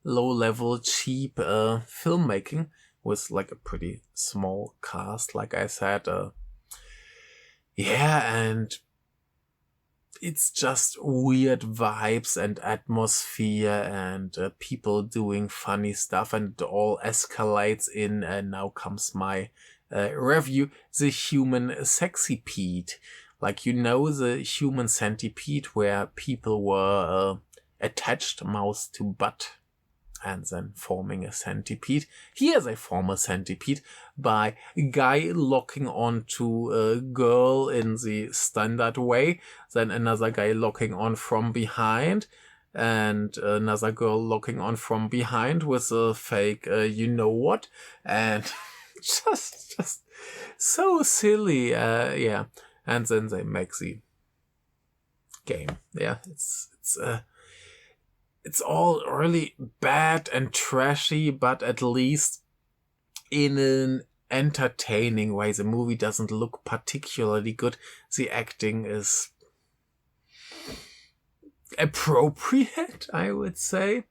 low level cheap filmmaking with like a pretty small cast, like I said. And it's just weird vibes and atmosphere and people doing funny stuff, and it all escalates in, and now comes my review, the human sexipede. Like, the human centipede where people were attached mouth to butt and then forming a centipede. Here they form a centipede by a guy locking onto a girl in the standard way, then another guy locking on from behind, and another girl locking on from behind with a fake you-know-what, and just so silly, and then they make the game. It's all really bad and trashy, but at least in an entertaining way. The movie doesn't look particularly good. The acting is appropriate, I would say.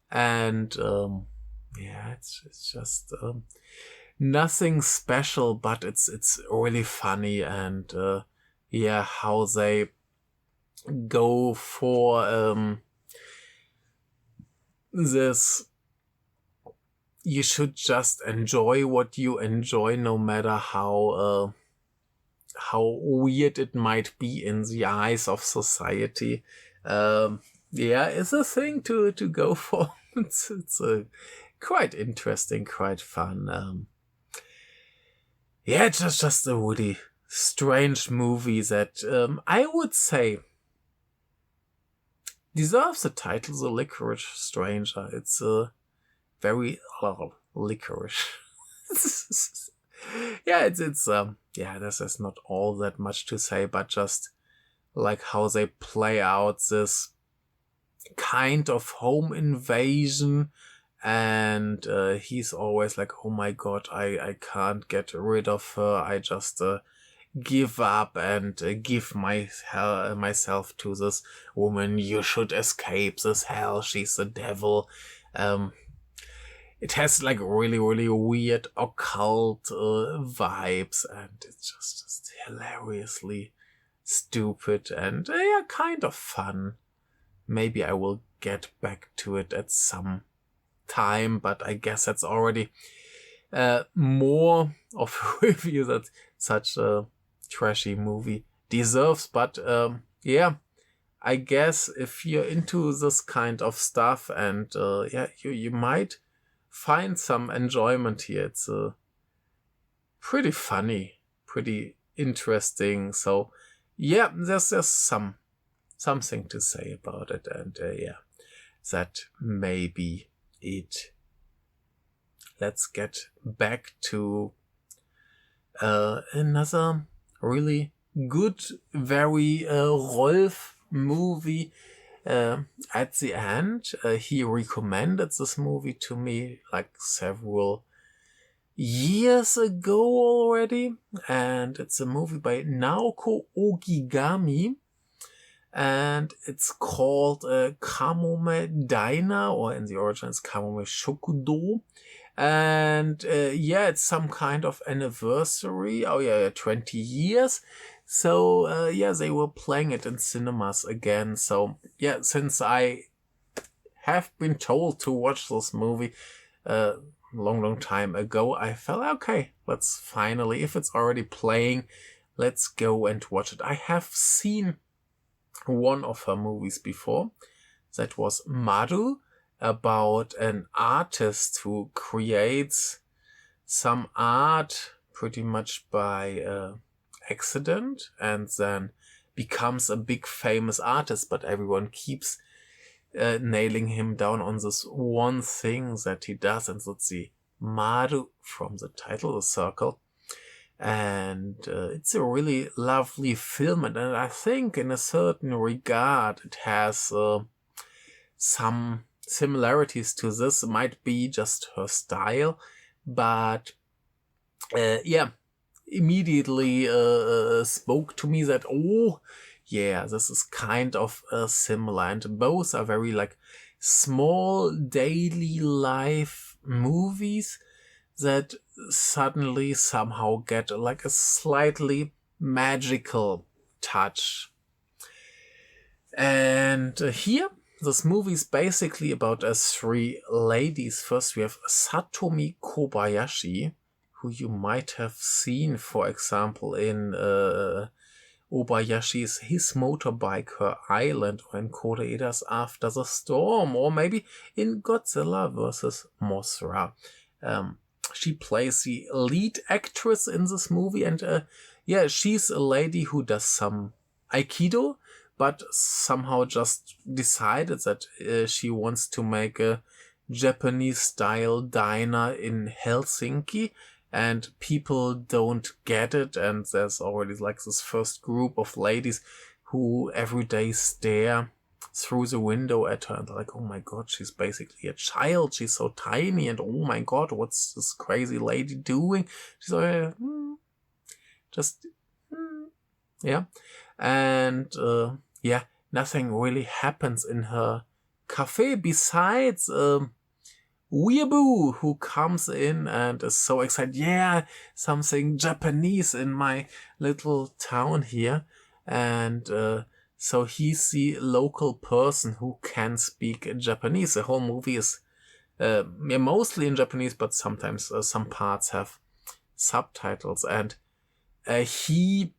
And it's just nothing special, but it's really funny. And how they go for this, you should just enjoy what you enjoy, no matter how weird it might be in the eyes of society. It's a thing to go for. It's a quite interesting, quite fun. Yeah, it's just a really strange movie that I would say deserves the title The Lickerish Stranger. It's very licorice. Yeah, it's yeah, there's not all that much to say, but just like how they play out this kind of home invasion, and he's always like, oh my god, I can't get rid of her, I just give up and give myself to this woman. You should escape this hell, she's the devil. It has like really weird occult vibes, and it's just hilariously stupid and yeah, kind of fun. Maybe I will get back to it at some time, but I guess that's already more of a review that such a trashy movie deserves. But yeah, I guess if you're into this kind of stuff, and yeah, you might find some enjoyment here. It's pretty funny, pretty interesting. So yeah, there's something to say about it, and yeah, that may be it. Let's get back to another really good, very Rolf movie. At the end, he recommended this movie to me like several years ago already, and it's a movie by Naoko Ogigami, and it's called Kamome Diner, or in the origin it's Kamome Shokudo. And yeah, it's some kind of anniversary. Oh yeah, 20 years. So yeah, they were playing it in cinemas again. So yeah, since I have been told to watch this movie long time ago, I felt okay, let's finally, if it's already playing, let's go and watch it. I have seen one of her movies before. That was Maru, about an artist who creates some art pretty much by accident and then becomes a big famous artist, but everyone keeps nailing him down on this one thing that he does, and that's the Maru from the title, the circle. And it's a really lovely film, and I think in a certain regard it has some similarities to this. It might be just her style, but yeah, immediately spoke to me that, oh yeah, this is kind of similar, and both are very like small daily life movies that suddenly somehow get like a slightly magical touch. And here, this movie is basically about three ladies. First, we have Satomi Kobayashi, who you might have seen, for example, in Obayashi's His Motorbike, Her Island, or in Koreeda's After the Storm, or maybe in Godzilla vs. Mothra. She plays the lead actress in this movie, and yeah, she's a lady who does some Aikido, but somehow just decided that she wants to make a Japanese-style diner in Helsinki, and people don't get it, and there's already like this first group of ladies who every day stare through the window at her and they're like, oh my god, she's basically a child, she's so tiny, and oh my god, what's this crazy lady doing? She's like, yeah. And yeah, nothing really happens in her cafe besides Weeaboo, who comes in and is so excited. Yeah, something Japanese in my little town here. And so he's the local person who can speak Japanese. The whole movie is mostly in Japanese, but sometimes some parts have subtitles. And he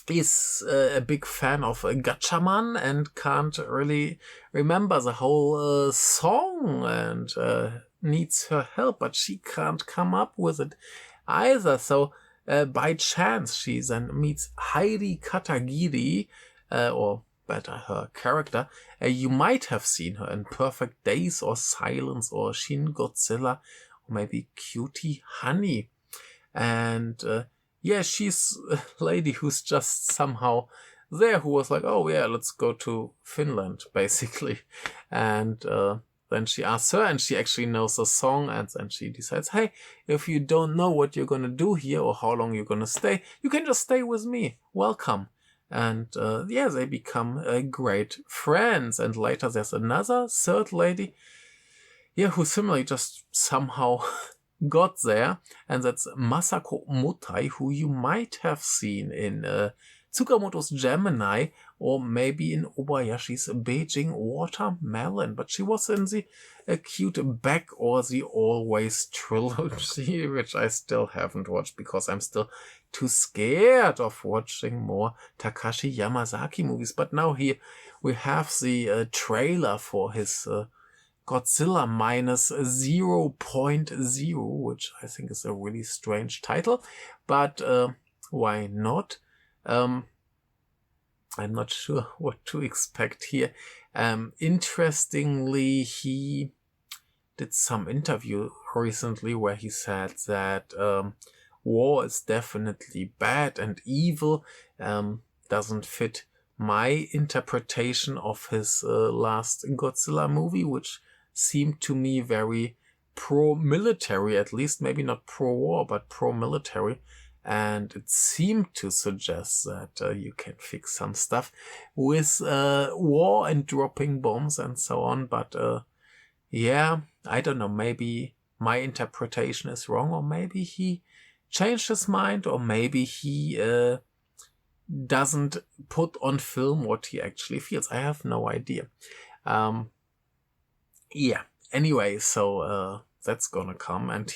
is a big fan of Gatchaman and can't really remember the whole song. And needs her help, but she can't come up with it either. So by chance, she then meets Heidi Katagiri, or better, her character. You might have seen her in Perfect Days or Silence or Shin Godzilla or maybe Cutie Honey. And yeah, she's a lady who's just somehow there, who was like, oh yeah, let's go to Finland, basically. And then she asks her, and she actually knows the song, and then she decides, hey, if you don't know what you're going to do here or how long you're going to stay, you can just stay with me. Welcome. And yeah, they become great friends. And later there's another third lady, yeah, who similarly just somehow got there. And that's Masako Motai, who you might have seen in Tsukamoto's Gemini, or maybe in Obayashi's Beijing Watermelon. But she was in the Cute Back or the Always trilogy, which I still haven't watched because I'm still too scared of watching more Takashi Yamazaki movies. But now here we have the trailer for his Godzilla minus 0.0, which I think is a really strange title. But why not? I'm not sure what to expect here. Interestingly, he did some interview recently where he said that war is definitely bad and evil. Doesn't fit my interpretation of his last Godzilla movie, which seemed to me very pro-military, at least. Maybe not pro-war, but pro-military. And it seemed to suggest that you can fix some stuff with war and dropping bombs and so on. But yeah, I don't know. Maybe my interpretation is wrong, or maybe he changed his mind, or maybe he doesn't put on film what he actually feels. I have no idea. Yeah. Anyway, so that's gonna come, and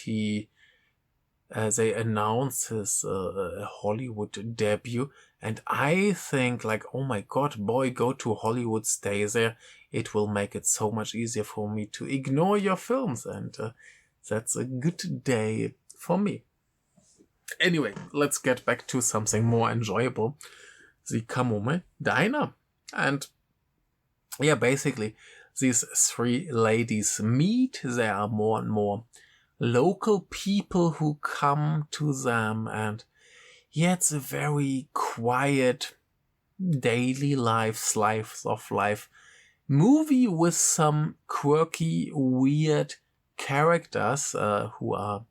they announced his Hollywood debut, and I think, like, oh my god, boy, go to Hollywood, stay there. It will make it so much easier for me to ignore your films, and that's a good day for me. Anyway, let's get back to something more enjoyable. The Kamome Diner. And yeah, basically, these three ladies meet. There are more and more local people who come to them, and yeah, it's a very quiet daily life, slice of life movie with some quirky, weird characters who are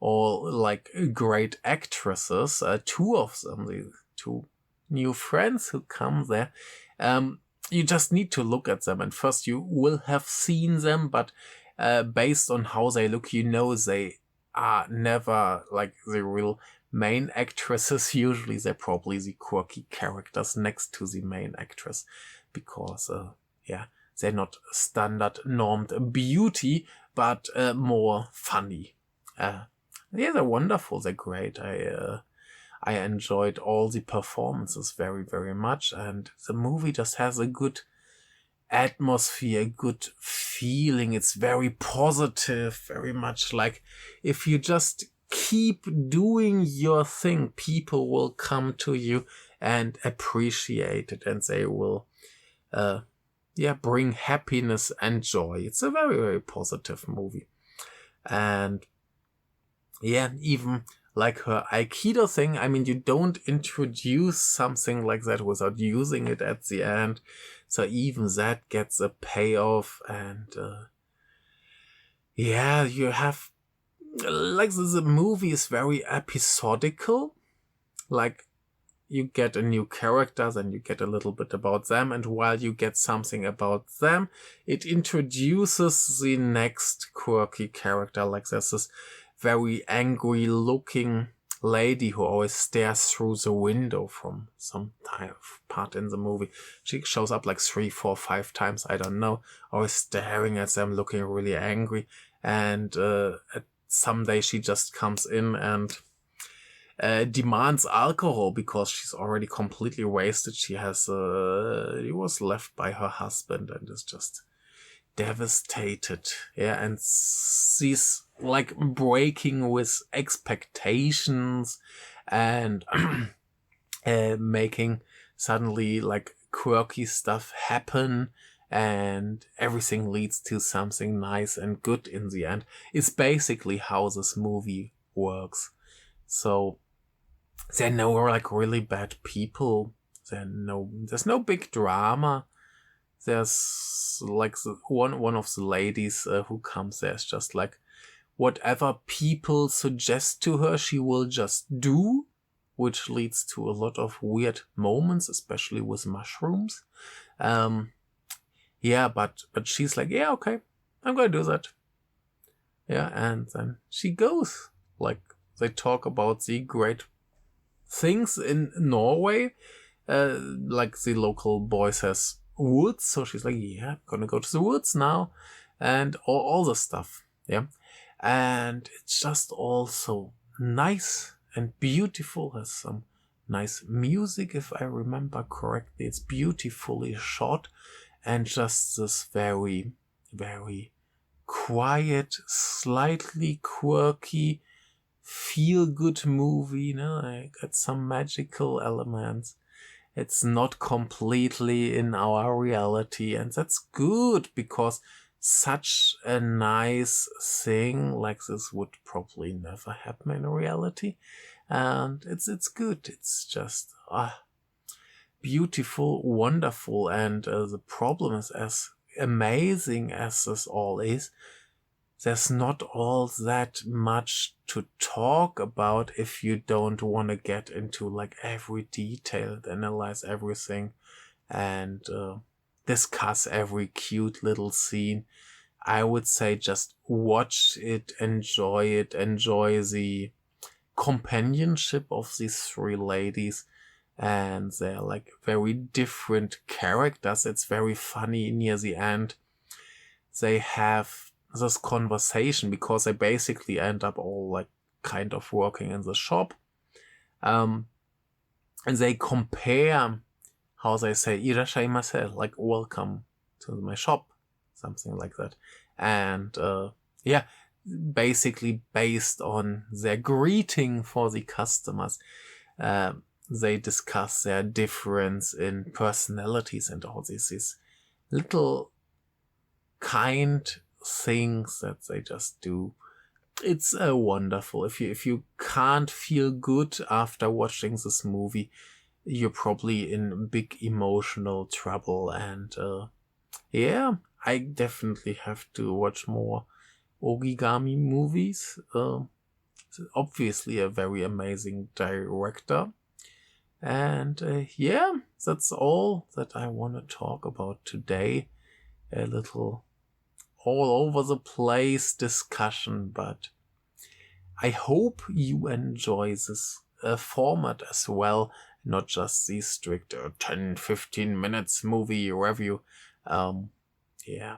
all like great actresses. Two of them, the two new friends who come there. You just need to look at them, and first you will have seen them, but based on how they look, you know they are never like the real main actresses. Usually they're probably the quirky characters next to the main actress, because yeah, they're not standard normed beauty, but more funny. Yeah, they're wonderful. They're great. I enjoyed all the performances very, very much, and the movie just has a good atmosphere, good feeling. It's very positive, very much like if you just keep doing your thing, people will come to you and appreciate it, and they will bring happiness and joy. It's a very, very positive movie. And yeah, even like her Aikido thing, I mean, you don't introduce something like that without using it at the end. So even that gets a payoff. And yeah, you have, like, the movie is very episodical. Like, you get a new character, then you get a little bit about them, and while you get something about them, it introduces the next quirky character. Like, there's this very angry looking lady who always stares through the window from some part in the movie. She shows up like 3, 4, 5 times, I don't know, always staring at them, looking really angry. And someday she just comes in and demands alcohol because she's already completely wasted. She was left by her husband and is just devastated, yeah, and she's like breaking with expectations and making suddenly like quirky stuff happen, and everything leads to something nice and good in the end. It's basically how this movie works. So there are no like really bad people. There's no big drama. There's like one of the ladies who comes there is just like whatever people suggest to her, she will just do, which leads to a lot of weird moments, especially with mushrooms. Yeah, but she's like, yeah, okay, I'm gonna do that. Yeah, and then she goes. Like, they talk about the great things in Norway. Like the local boy says woods, so she's like, yeah, I'm gonna go to the woods now, and all the stuff. Yeah, and it's just also nice and beautiful. Has some nice music, if I remember correctly. It's beautifully shot, and just this very, very quiet, slightly quirky, feel-good movie. You know, I got some magical elements. It's not completely in our reality, and that's good, because such a nice thing like this would probably never happen in reality, and it's good. It's just beautiful, wonderful, and the problem is, as amazing as this all is, there's not all that much to talk about if you don't want to get into like every detail and analyze everything and discuss every cute little scene. I would say just watch it, enjoy the companionship of these three ladies, and they're like very different characters. It's very funny near the end. They have this conversation because they basically end up all like kind of working in the shop. And they compare how they say "irashaimase," like welcome to my shop, something like that. And yeah, basically based on their greeting for the customers, they discuss their difference in personalities and all these little kind things that they just do. It's wonderful. If you can't feel good after watching this movie, you're probably in big emotional trouble. And yeah, I definitely have to watch more origami movies. Obviously a very amazing director. And yeah, that's all that I want to talk about today. A little all over the place discussion, but I hope you enjoy this format as well, not just the strict 10-15 minutes movie review. Yeah,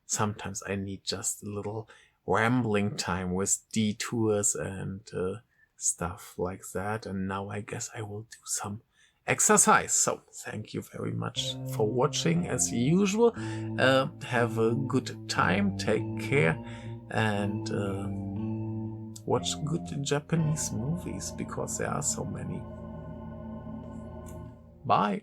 sometimes I need just a little rambling time with detours and stuff like that, and now I guess I will do some exercise. So thank you very much for watching as usual. Have a good time, take care, and watch good Japanese movies, because there are so many. Bye.